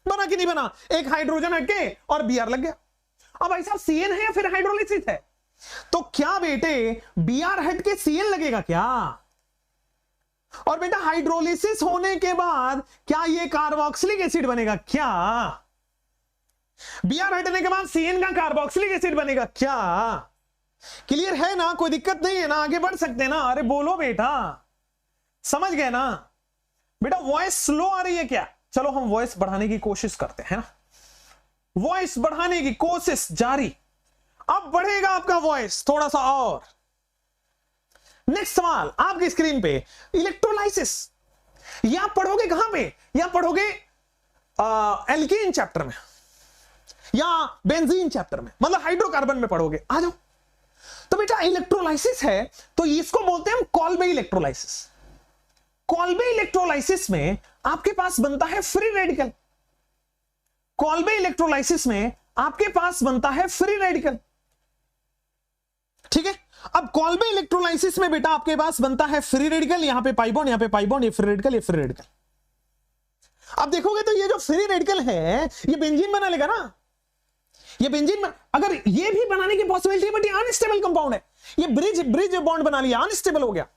बना कि नहीं बना? एक हाइड्रोजन हटके और Br लग गया। अब ऐसा CN है फिर हाइड्रोलिसिस है, तो क्या बेटे Br हट के CN लगेगा क्या? और बेटा हाइड्रोलिसिस होने के बाद क्या ये कार्बोक्सिलिक एसिड बनेगा क्या? Br हटने के बाद CN का कार्बोक्सिलिक एसिड बनेगा क्या? क्लियर है ना? कोई दिक्कत नहीं है ना? आगे बढ़ सकते हैं ना? अरे बोलो बेटा, समझ गए ना? बेटा वॉइस स्लो आ रही है क्या? चलो हम वॉइस बढ़ाने की कोशिश करते हैं ना, वॉइस बढ़ाने की कोशिश जारी। अब बढ़ेगा आपका वॉइस थोड़ा सा और। नेक्स्ट सवाल आपकी स्क्रीन पे, इलेक्ट्रोलाइसिस। या पढ़ोगे कहां पे? या पढ़ोगे एल्कीन चैप्टर में या बेंजीन चैप्टर में, मतलब हाइड्रोकार्बन में पढ़ोगे। आ जाओ। तो बेटा इलेक्ट्रोलाइसिस है तो इसको बोलते हैं हम कॉल्बे इलेक्ट्रोलाइसिस। कॉल्बे इलेक्ट्रोलाइसिस में आपके पास बनता है फ्री रेडिकल। कॉल्बे इलेक्ट्रोलाइसिस में आपके पास बनता है फ्री रेडिकल, ठीक है। अब कॉल्बे इलेक्ट्रोलाइसिस में बेटा आपके पास बनता है फ्री रेडिकल, यहां पे पाई बॉन्ड, यहां पे पाई बॉन्ड, ये फ्री रेडिकल, ये फ्री रेडिकल। अब देखोगे तो ये जो फ्री रेडिकल है ये बेंजीन बना लेगा ना, ये बेंजीन अगर ये भी बनाने की पॉसिबिलिटी, बट ये अनस्टेबल कंपाउंड है, ये ब्रिज बॉन्ड बना लिया, अनस्टेबल हो गया।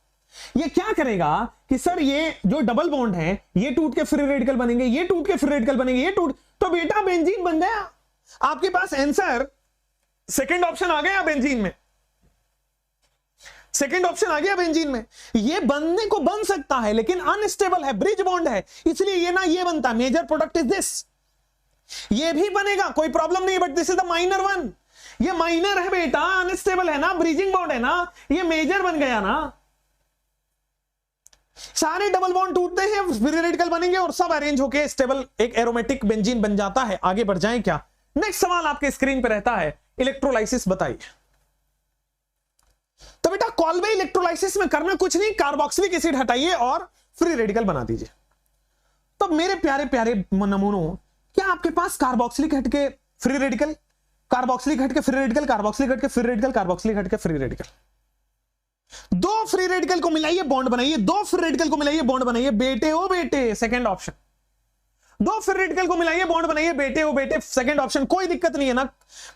ये क्या करेगा कि सर ये जो डबल बॉन्ड है ये टूट के फ्री रेडिकल बनेंगे, ये टूट के फ्री रेडिकल बनेंगे, ये टूट, तो बेटा बेंजीन बन गया। आपके पास आंसर सेकंड ऑप्शन आ गया बेंजीन में, सेकंड ऑप्शन आ गया बेंजीन में। ये बनने को बन सकता है लेकिन अनस्टेबल है, ब्रिज बॉन्ड है, इसलिए ये ना ये बनता। मेजर प्रोडक्ट इज दिस, ये भी बनेगा, कोई प्रॉब्लम नहीं, but this is the minor one. ये माइनर है बेटा, अनस्टेबल है ना, ब्रिजिंग बॉन्ड है ना, ये मेजर बन गया ना। सारे डबल बॉन्ड टूटते हैं, फ्री रेडिकल बनेंगे और सब अरेंज होके स्टेबल एक एरोमेटिक बेंजीन बन जाता है। आगे बढ़ जाएं क्या? नेक्स्ट सवाल आपके स्क्रीन पे रहता है, इलेक्ट्रोलाइसिस बताइए। तो बेटा कॉल्बे इलेक्ट्रोलाइसिस में करना कुछ नहीं, कार्बोक्सिलिक एसिड हटाइए और फ्री रेडिकल बना दीजिए। तो मेरे प्यारे प्यारे नमूनों, क्या आपके पास कार्बोक्सिलिक हट के फ्री रेडिकल, कार्बोक्सिलिक हट के फ्री रेडिकल, कार्बोक्सिलिक हट के फ्री रेडिकल, कार्बोक्सिलिक हट के फ्री रेडिकल, दो फ्री रेडिकल को मिलाइए बॉन्ड बनाइए, दो फ्री रेडिकल को मिलाइए बॉन्ड बनाइए, बेटे हो बेटे, सेकंड ऑप्शन। दो फ्री रेडिकल को मिलाइए बॉन्ड बनाइए, बेटे हो बेटे, सेकंड ऑप्शन। कोई दिक्कत नहीं है ना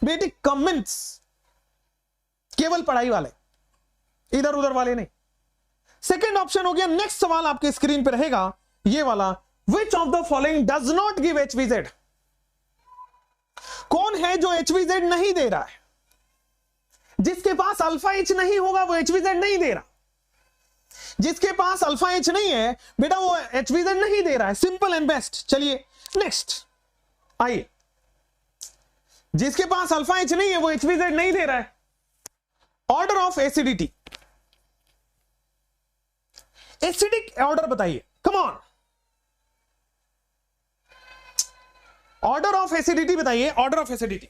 बेटे, कमेंट्स केवल पढ़ाई वाले, इधर उधर वाले नहीं। सेकंड ऑप्शन हो गया। नेक्स्ट सवाल आपके स्क्रीन पे रहेगा ये वाला, विच of the following does not give HVZ? कौन है जो HVZ नहीं दे रहा है? जिसके पास अल्फा H नहीं होगा वो HVZ नहीं दे रहा। जिसके पास अल्फा H नहीं है बेटा वो HVZ नहीं दे रहा है, सिंपल एंड बेस्ट। चलिए नेक्स्ट आइए, जिसके पास अल्फा H नहीं है वो HVZ नहीं दे रहा है। Order of acidity, acidic order बताइए, come on, order of acidity बताइए, order of acidity.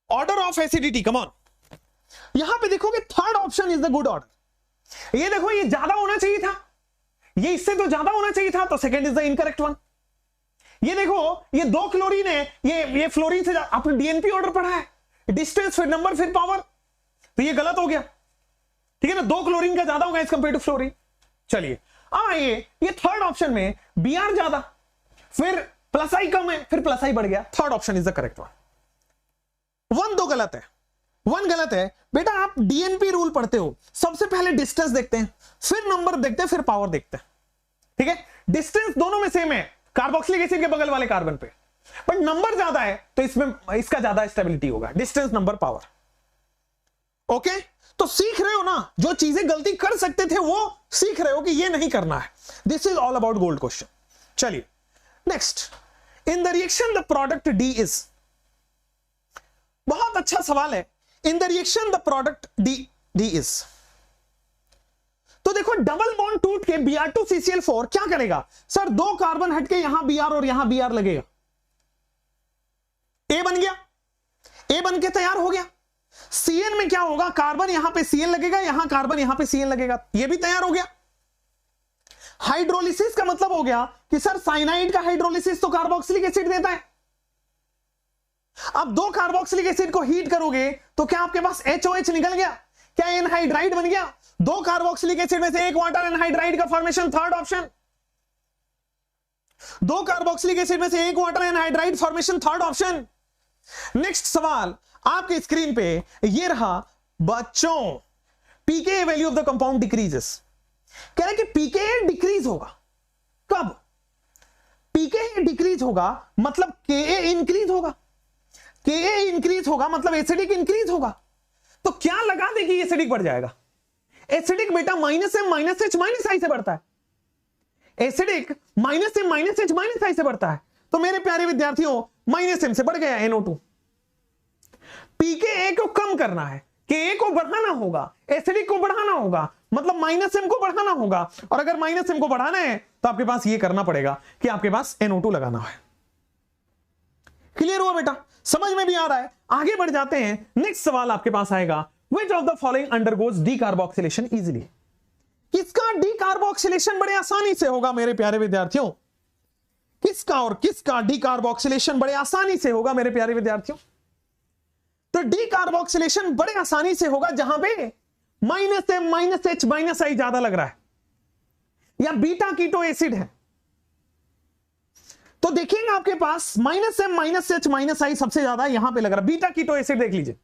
Order of acidity, come on. यहां पे देखोगे third option is the good order. ये देखो ये ज्यादा होना चाहिए था, ये इससे तो ज्यादा होना चाहिए था, तो second is the incorrect one. ये देखो ये दो क्लोरीन है, ये फ्लोरीन से आपने डीएनपी ऑर्डर पढ़ा है, डिस्टेंस फिर नंबर फिर पावर, तो ये गलत हो गया। ठीक है ना, दो क्लोरीन का ज्यादा होगा एज कंपेयर टू फ्लोरीन। चलिए आइए, ये थर्ड ऑप्शन में Br ज्यादा, फिर प्लस आई कम है, फिर प्लस आई बढ़ गया। Third option is the correct one. One दो गलत है, वन गलत है बेटा। आप डीएनपी रूल पढ़ते हो, सबसे पहले डिस्टेंस देखते हैं, फिर नंबर देखते हैं, फिर पावर देखते हैं। ठीक है, डिस्टेंस दोनों में सेम है कार्बोक्सिलिक एसिड के बगल वाले कार्बन पे, बट नंबर ज्यादा है तो इसमें इसका ज्यादा स्टेबिलिटी होगा, डिस्टेंस नंबर पावर। ओके, तो सीख रहे हो ना, जो चीजें गलती कर सकते थे वो सीख रहे हो कि ये नहीं करना है। This is all about gold question. चलिए next, in the reaction the product D is, बहुत अच्छा सवाल है। In the reaction the product D is, तो देखो डबल बॉन्ड टूट के Br2CCl4 क्या करेगा सर, दो कार्बन हटके यहां Br और यहां Br लगेगा, A बन गया, A बन के तैयार हो गया। Cn में क्या होगा, कार्बन यहां पे Cn लगेगा, यहां कार्बन यहां पे Cn लगेगा, ये भी तैयार हो गया। हाइड्रोलिसिस का मतलब हो गया कि सर साइनाइड का हाइड्रोलिसिस तो कार्बोक्सिलिक एसिड देता है। अब दो कार्बोक्सिलिक एसिड को हीट करोगे तो क्या आपके पास HOH निकल गया, क्या एनहाइड्राइड बन गया? दो कार्बोक्सिलिक एसिड में से एक वाटर एनहाइड्राइड का फॉर्मेशन, थर्ड ऑप्शन। दो कार्बोक्सिलिक एसिड में से एक water anhydride formation, third option. Next सवाल आपके स्क्रीन पे ये रहा बच्चों, pK value of the compound decreases. कह रहे कि पीके डिक्रीज होगा कब? पीके डिक्रीज होगा मतलब के इंक्रीज होगा, के इंक्रीज होगा मतलब एसिडिक इंक्रीज होगा। तो क्या लगा दे कि एसिडिक बढ़ जाएगा? एसिडिक बेटा -M -H -I से बढ़ता है, एसिडिक -M -H -I से बढ़ता है। तो मेरे प्यारे विद्यार्थियों -M से बढ़ गया NO2। पीके को कम करना है, के को बढ़ाना होगा, एसिडिक को बढ़ाना होगा, मतलब -M को बढ़ाना होगा। और अगर -M को बढ़ाना है तो आपके पास ये करना पड़ेगा कि आपके पास NO2 लगाना है। क्लियर हुआ बेटा, समझ में भी आ रहा है? आगे बढ़ जाते हैं। नेक्स्ट सवाल आपके पास आएगा, which of the following undergoes decarboxylation easily? किसका डीकार्बोक्सिलेशन बड़े आसानी से होगा मेरे प्यारे विद्यार्थियों? किसका और किसका डीकार्बोक्सिलेशन बड़े आसानी से होगा मेरे प्यारे विद्यार्थियों? तो डीकार्बोक्सिलेशन बड़े आसानी से होगा जहां पे -M -H -I ज्यादा लग रहा है या बीटा कीटो एसिड है। तो देखिएगा आपके पास -M -H -I सबसे ज्यादा यहां पे लग रहा है। बीटा कीटो एसिड देख लीजिए,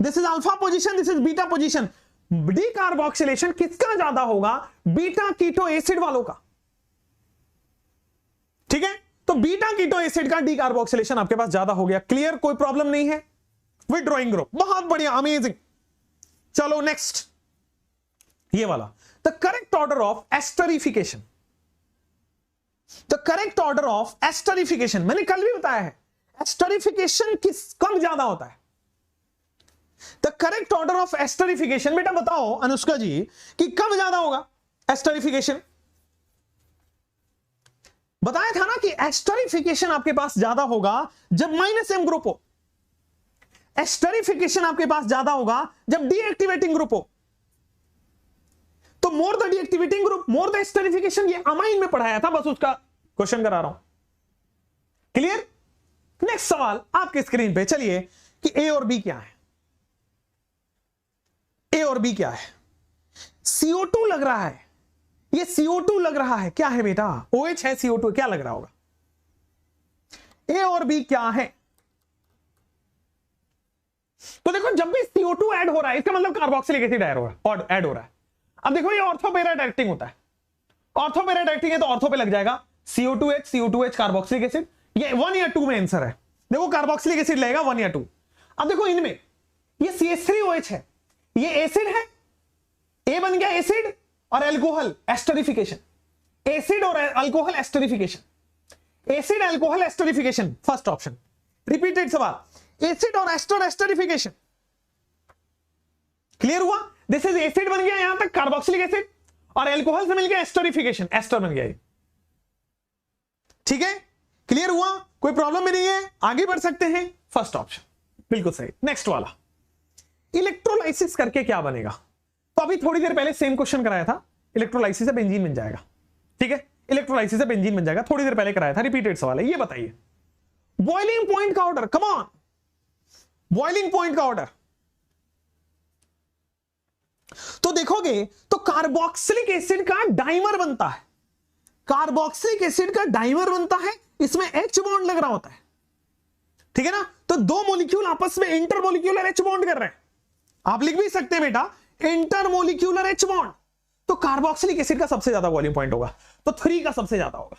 this is alpha position, this is beta position. Decarboxylation किसका ज्यादा होगा? बीटा कीटो एसिड वालों का। ठीक है, तो बीटा कीटो एसिड का डीकार्बोक्सिलेशन आपके पास ज्यादा हो गया। क्लियर, कोई प्रॉब्लम नहीं है? विथड्रॉइंग ग्रुप, बहुत बढ़िया, अमेजिंग। चलो नेक्स्ट, ये वाला, the correct order of esterification. The correct order of esterification, मैंने कल भी बताया है, एस्टरिफिकेशन किस कब ज्यादा होता है? The correct order of esterification, बेटा बताओ अनुष्का जी कि कब ज्यादा होगा एस्टरिफिकेशन? बताया था ना कि एस्टरिफिकेशन आपके पास ज्यादा होगा जब -M ग्रुप हो, एस्टरिफिकेशन आपके पास ज्यादा होगा जब डीएक्टिवेटिंग ग्रुप हो। तो तो more the deactivating group, more the esterification, ये अमाइन में पढ़ाया था, बस उसका क्वेश्चन करा रहा हूं। क्लियर? नेक्स्ट सवाल आपके स्क्रीन पे, चलिए कि ए और बी क्या है। ए और बी क्या है? CO2 लग रहा है, ये CO2 लग रहा है, क्या है बेटा? OH है, CO2 क्या लग रहा होगा? ए और बी क्या है? तो देखो जब भी CO2 ऐड हो रहा है इसका मतलब कार्बोक्सिलिक एसिड ऐड हो रहा है। अब देखो ये ऑर्थो पैरा डायरेक्टिंग होता है, ऑर्थो पैरा डायरेक्टिंग है तो ऑर्थो पे लग जाएगा CO2H कार्बोक्सिलिक एसिड। ये 1 या 2 में आंसर है। देखो कार्बोक्सिलिक एसिड लगेगा 1 या 2। अब देखो इनमें ये CH3OH है, ये एसिड है, ए बन गया एसिड और अल्कोहल एस्टरिफिकेशन, एसिड और alcohol esterification, acid alcohol esterification, first option. Repeated सवाल, एसिड और एस्टर एस्टरिफिकेशन। क्लियर हुआ? दिस इज एसिड बन गया यहां तक कार्बोक्सिलिक एसिड और अल्कोहल से मिल गया एस्टरिफिकेशन, एस्टर बन गया ये। ठीक है, क्लियर हुआ? कोई प्रॉब्लम भी नहीं है, आगे बढ़ सकते हैं। फर्स्ट ऑप्शन बिल्कुल सही। नेक्स्ट वाला, इलेक्ट्रोलाइसिस करके क्या बनेगा? तो अभी थोड़ी देर पहले सेम क्वेश्चन कराया था, इलेक्ट्रोलाइसिस से बेंजीन बन जाएगा। ठीक है, इलेक्ट्रोलाइसिस से बेंजीन बन जाएगा, थोड़ी देर पहले कराया था, रिपीटेड सवाल है। ये बताइए बॉइलिंग पॉइंट का order, come on, boiling point का ऑर्डर। तो देखोगे तो कार्बोक्सिलिक एसिड का डाइमर बनता है, कार्बोक्सिलिक एसिड का डाइमर बनता है, इसमें H बॉन्ड लग रहा होता है। ठीक है ना? तो दो मॉलिक्यूल आपस में इंटरमोलिक्यूलर H बॉन्ड कर रहे हैं। आप लिख भी सकते हैं बेटा इंटरमोलिक्यूलर H बॉन्ड। तो कार्बोक्सिलिक एसिड का सबसे ज्यादा बॉइलिंग पॉइंट होगा, तो 3 का सबसे ज्यादा होगा।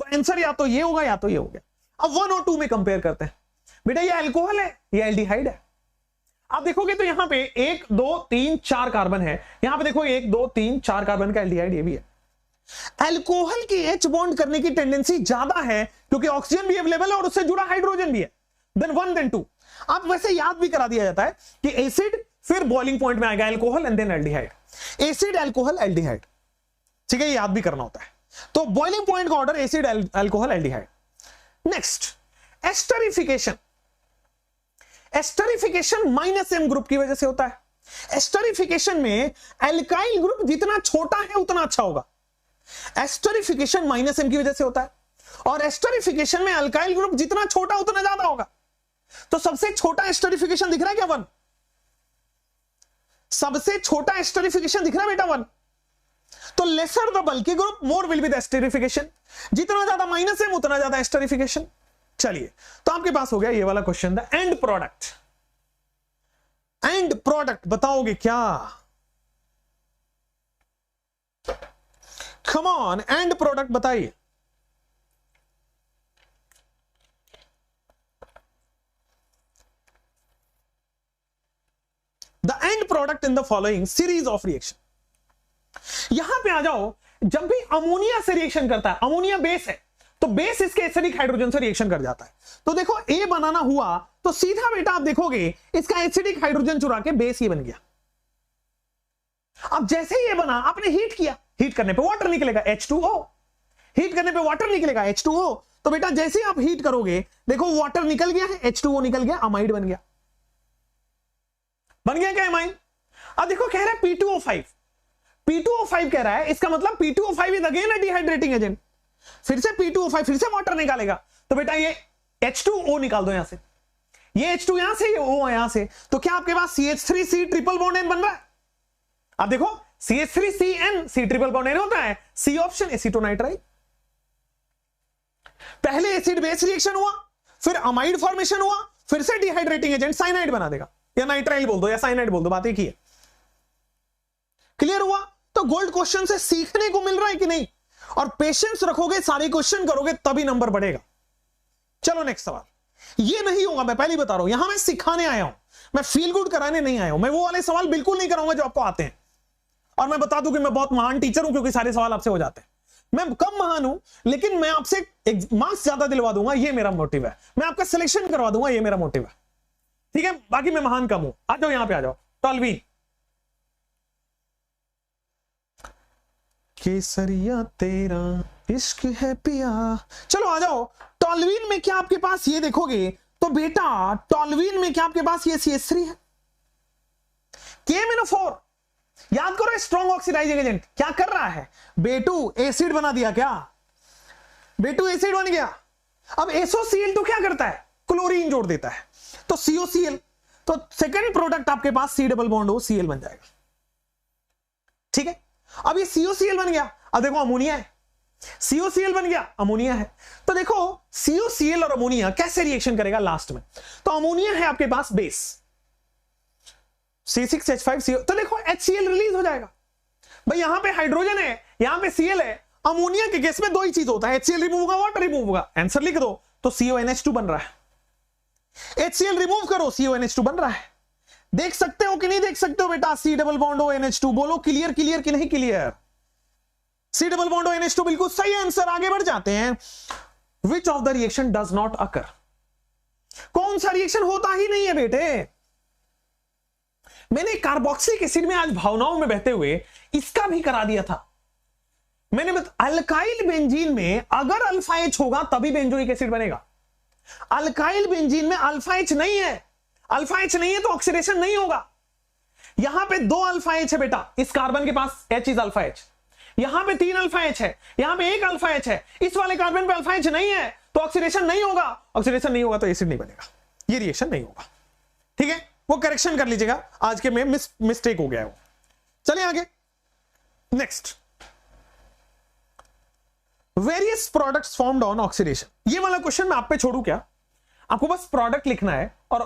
तो आंसर या तो ये होगा या तो ये हो गया। अब 1 और 2 में कंपेयर करते हैं। बेटा ये अल्कोहल है, ये एल्डिहाइड है। आप देखोगे तो यहां पे 1 2 3 4 कार्बन है, यहां पे देखो 1 2 3 4 कार्बन का एल्डिहाइड ये भी है। अल्कोहल की H बॉन्ड करने की टेंडेंसी ज्यादा है क्योंकि ऑक्सीजन भी अवेलेबल है और उससे जुड़ा हाइड्रोजन भी है, देन 1 देन 2। आप वैसे याद भी करा दिया जाता है कि एसिड फिर बॉइलिंग पॉइंट में आएगा alcohol and then aldehyde, acid alcohol aldehyde. ठीक है, ये याद भी करना होता है। तो बॉइलिंग पॉइंट का order acid alcohol aldehyde. Next esterification, esterification -M group की वजह से होता है। एस्टरिफिकेशन में एल्काइल ग्रुप जितना छोटा है उतना अच्छा होगा, एस्टरिफिकेशन -M की वजह से होता है। और एस्टरिफिकेशन में अल्काइल ग्रुप जितना छोटा उतना ज्यादा होगा। तो सबसे छोटा एस्टरिफिकेशन दिख रहा है क्या? 1। सबसे छोटा एस्टरिफिकेशन दिख रहा है बेटा 1। तो lesser the bulky group more will be the esterification, जितना ज्यादा -M उतना ज्यादा एस्टरिफिकेशन। चलिए, तो आपके पास हो गया ये वाला question, the end product. And product बताओगे क्या? कम ऑन, एंड प्रोडक्ट बताइए। The end product in the following series of reaction. यहां पे आ जाओ, जब भी अमोनिया से रिएक्शन करता है, अमोनिया बेस है तो बेस इसके एसिडिक हाइड्रोजन से रिएक्शन कर जाता है। तो देखो ए बनाना हुआ तो सीधा बेटा आप देखोगे इसका एसिडिक हाइड्रोजन चुरा के बेस ये बन गया। अब जैसे ही ये बना आपने हीट किया, हीट करने पे वाटर निकलेगा H2O, हीट करने पे वाटर निकलेगा H2O। तो बेटा जैसे आप हीट करोगे देखो वाटर निकल गया है, H2O निकल गया, अमाइड बन गया। बन गया क्या अमाइड? अब देखो कह रहा है P2O5, P2O5 कह रहा है, इसका मतलब P2O5 is again a dehydrating agent. फिर से P2O5 फिर से वाटर निकालेगा, तो बेटा ये H2O निकाल दो यहां से, ये H2 यहां से, ये O यहां से। तो क्या आपके पास CH3C ट्रिपल बॉन्ड N बन रहा है? अब देखो CH3CN, C triple bond N होता है, C ऑप्शन एसीटोनाइट्राइल। पहले एसिड बेस रिएक्शन हुआ, फिर अमाइड फॉर्मेशन हुआ, फिर से डिहाइड्रेटिंग एजेंट साइनाइड बना देगा, या नाइट्राइल बोल दो या साइनाइड बोल दो, बात एक ही है। क्लियर हुआ? तो गोल्ड क्वेश्चन से सीखने को मिल रहा है कि नहीं? और पेशेंस रखोगे, सारे क्वेश्चन करोगे तभी नंबर बढ़ेगा। चलो नेक्स्ट सवाल। ये नहीं होगा, मैं पहले ही बता रहा हूं, यहां मैं सिखाने आया हूं, मैं फील गुड कराने नहीं आया हूं। मैं वो वाले सवाल बिल्कुल नहीं कराऊंगा जो आपको आते हैं। और मैं बता दूं कि मैं बहुत महान टीचर हूं क्योंकि सारे सवाल आपसे हो जाते हैं। मैं कम महान हूं लेकिन मैं आपसे मार्क्स ज्यादा दिलवा दूंगा, ये मेरा मोटिव है। मैं आपका सिलेक्शन करवा दूंगा, ये मेरा मोटिव है। ठीक है, बाकी मैं महान कम हूं। आ जाओ यहां पे, आ जाओ। टॉल्वीन, केसरिया तेरा इश्क है पिया। चलो आ जाओ। टॉल्वीन में क्या आपके पास ये देखोगे तो बेटा टॉल्वीन में क्या आपके पास ये CH3 है, KMnO4 याद करो, स्ट्रॉन्ग ऑक्सीडाइजिंग एजेंट क्या कर रहा है, बेटू एसिड बना दिया, क्या बेटू एसिड बन गया। अब SOCl2 क्या करता है, क्लोरीन जोड़ देता है, तो COCl, तो सेकंड प्रोडक्ट आपके पास C double bond O Cl बन जाएगा। ठीक है, अब ये COCl बन गया, अब देखो अमोनिया है, COCl बन गया, अमोनिया है। तो देखो COCl और अमोनिया कैसे रिएक्शन करेगा लास्ट में, तो अमोनिया है आपके पास बेस C6H5CO, तो देखो HCl रिलीज हो जाएगा। भाई यहां पे हाइड्रोजन है, यहां पे Cl है, अमोनिया के केस में दो ही चीज होता है, HCl रिमूव होगा, वाटर रिमूव होगा, आंसर लिख दो, तो CONH2 बन रहा है। HCl रिमूव करो, CONH2 बन रहा है। देख सकते हो कि नहीं देख सकते हो बेटा, C डबल बॉन्ड ONH2, बोलो क्लियर क्लियर कि नहीं clear. C double bond ONH2 बिल्कुल सही आंसर, आगे बढ़ जाते हैं। विच of the reaction does not occur, कौन सा रिएक्शन होता ही नहीं है बेटे। मैंने कार्बोक्सिलिक एसिड में आज भावनाओं में बहते हुए इसका भी करा दिया था। मैंने अल्काइल बेंजीन में अगर अल्फा H होगा तभी बेंजोइक एसिड बनेगा। अल्काइल बेंजीन में अल्फा H नहीं है, अल्फा H नहीं है तो ऑक्सीडेशन नहीं होगा। यहां पे 2 अल्फा H है बेटा, इस कार्बन के पास H इज अल्फा H, यहां पे 3 अल्फा H है, यहां पे 1 अल्फा H है, इस वाले कार्बन पे अल्फा H नहीं है तो ऑक्सीडेशन नहीं होगा, ऑक्सीडेशन नहीं होगा तो एसिड नहीं बनेगा, ये रिएक्शन नहीं होगा। ठीक है, वो करेक्शन कर लीजिएगा, आज के में मिस्टेक हो गया है वो। चलिए आगे, next, various products formed on oxidation. ये वाला क्वेश्चन मैं आप पे छोड़ू क्या, आपको बस प्रोडक्ट लिखना है और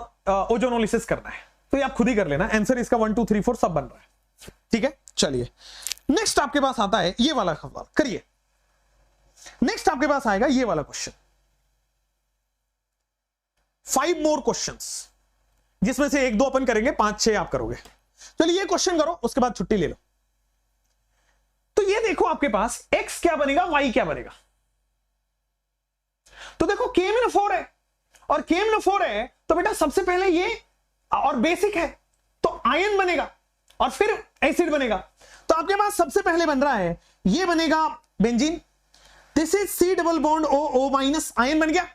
ओजोनोलिसिस करना है, तो ये आप खुद ही कर लेना, आंसर इसका 1 2 3 4 सब बन रहा है। ठीक है, चलिए नेक्स्ट आपके पास आता है ये वाला सवाल, करिए। नेक्स्ट आपके पास आएगा ये वाला क्वेश्चन, 5 मोर क्वेश्चंस, जिसमें से 1 2 अपन करेंगे, 5 6 आप करोगे। चलिए ये क्वेश्चन करो, उसके बाद छुट्टी ले लो। तो ये देखो आपके पास x क्या बनेगा, y क्या बनेगा। तो देखो KMnO4 है और KMnO4 है, तो बेटा सबसे पहले ये और बेसिक है तो आयन बनेगा और फिर एसिड बनेगा। तो आपके पास सबसे पहले बन रहा है, ये बनेगा benzene, this is C double bond O ion बन गया।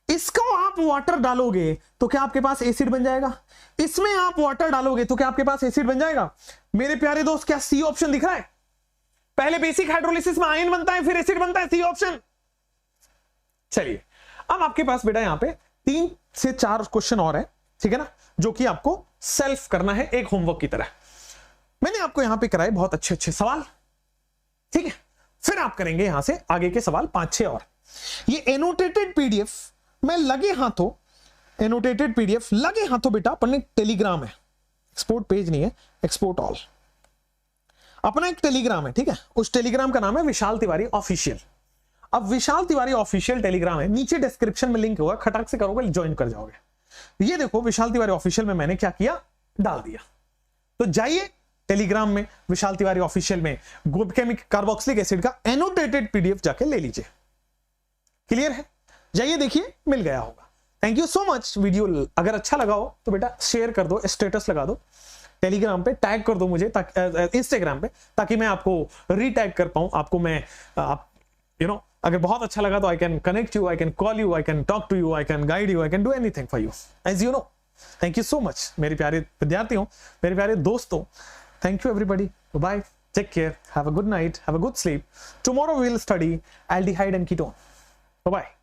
इसको आप वाटर डालोगे तो क्या आपके पास एसिड बन जाएगा, इसमें आप वाटर डालोगे तो क्या आपके पास एसिड बन जाएगा। मेरे प्यारे दोस्त क्या C ऑप्शन दिख रहा है, पहले बेसिक हाइड्रोलिसिस में आयन बनता है फिर एसिड बनता है, C ऑप्शन। चलिए अब आपके पास बेटा यहां पे 3 से 4 क्वेश्चन और है, ठीक है ना, जो कि आपको सेल्फ करना है एक होमवर्क की तरह। मैंने आपको यहां पे कराए बहुत अच्छे अच्छे सवाल, ठीक है, फिर आप करेंगे यहां से आगे के सवाल 5 6 और। ये एनोटेटेड पीडीएफ में लगे हाथों, एनोटेटेड पीडीएफ लगे हाथों बेटा अपने टेलीग्राम है, एक्सपोर्ट पेज नहीं है, एक्सपोर्ट ऑल, अपना एक टेलीग्राम है, ठीक है, उस टेलीग्राम का नाम है विशाल तिवारी ऑफिशियल। अब विशाल तिवारी ऑफिशियल टेलीग्राम है, नीचे डिस्क्रिप्शन में लिंक होगा, खटाक से करोगे ज्वाइन कर जाओगे। ये देखो विशाल तिवारी ऑफिशियल में मैंने क्या किया, डाल दिया। तो जाइए टेलीग्राम में विशाल तिवारी ऑफिशियल में कार्बोक्सिलिक एसिड का एनोटेटेड पीडीएफ जाके ले लीजिए। क्लियर है, जाइए देखिए, मिल गया होगा। Thank you so much. Video अगर अच्छा लगा हो तो बेटा शेयर कर दो, स्टेटस लगा दो, टेलीग्राम पे टैग कर दो मुझे, इंस्टाग्राम पे, ताकि मैं आपको रीटैग कर पाऊं, आपको मैं अगर बहुत अच्छा लगा तो I can connect you, I can call you, I can talk to you, I can guide you, I can do anything for you, as you know. Thank you so much मेरे प्यारे विद्यार्थियों, मेरे प्यारे दोस्तों। Thank you everybody, bye, take care, have a good night, have a good sleep. Tomorrow we will study aldehyde and ketone. Bye.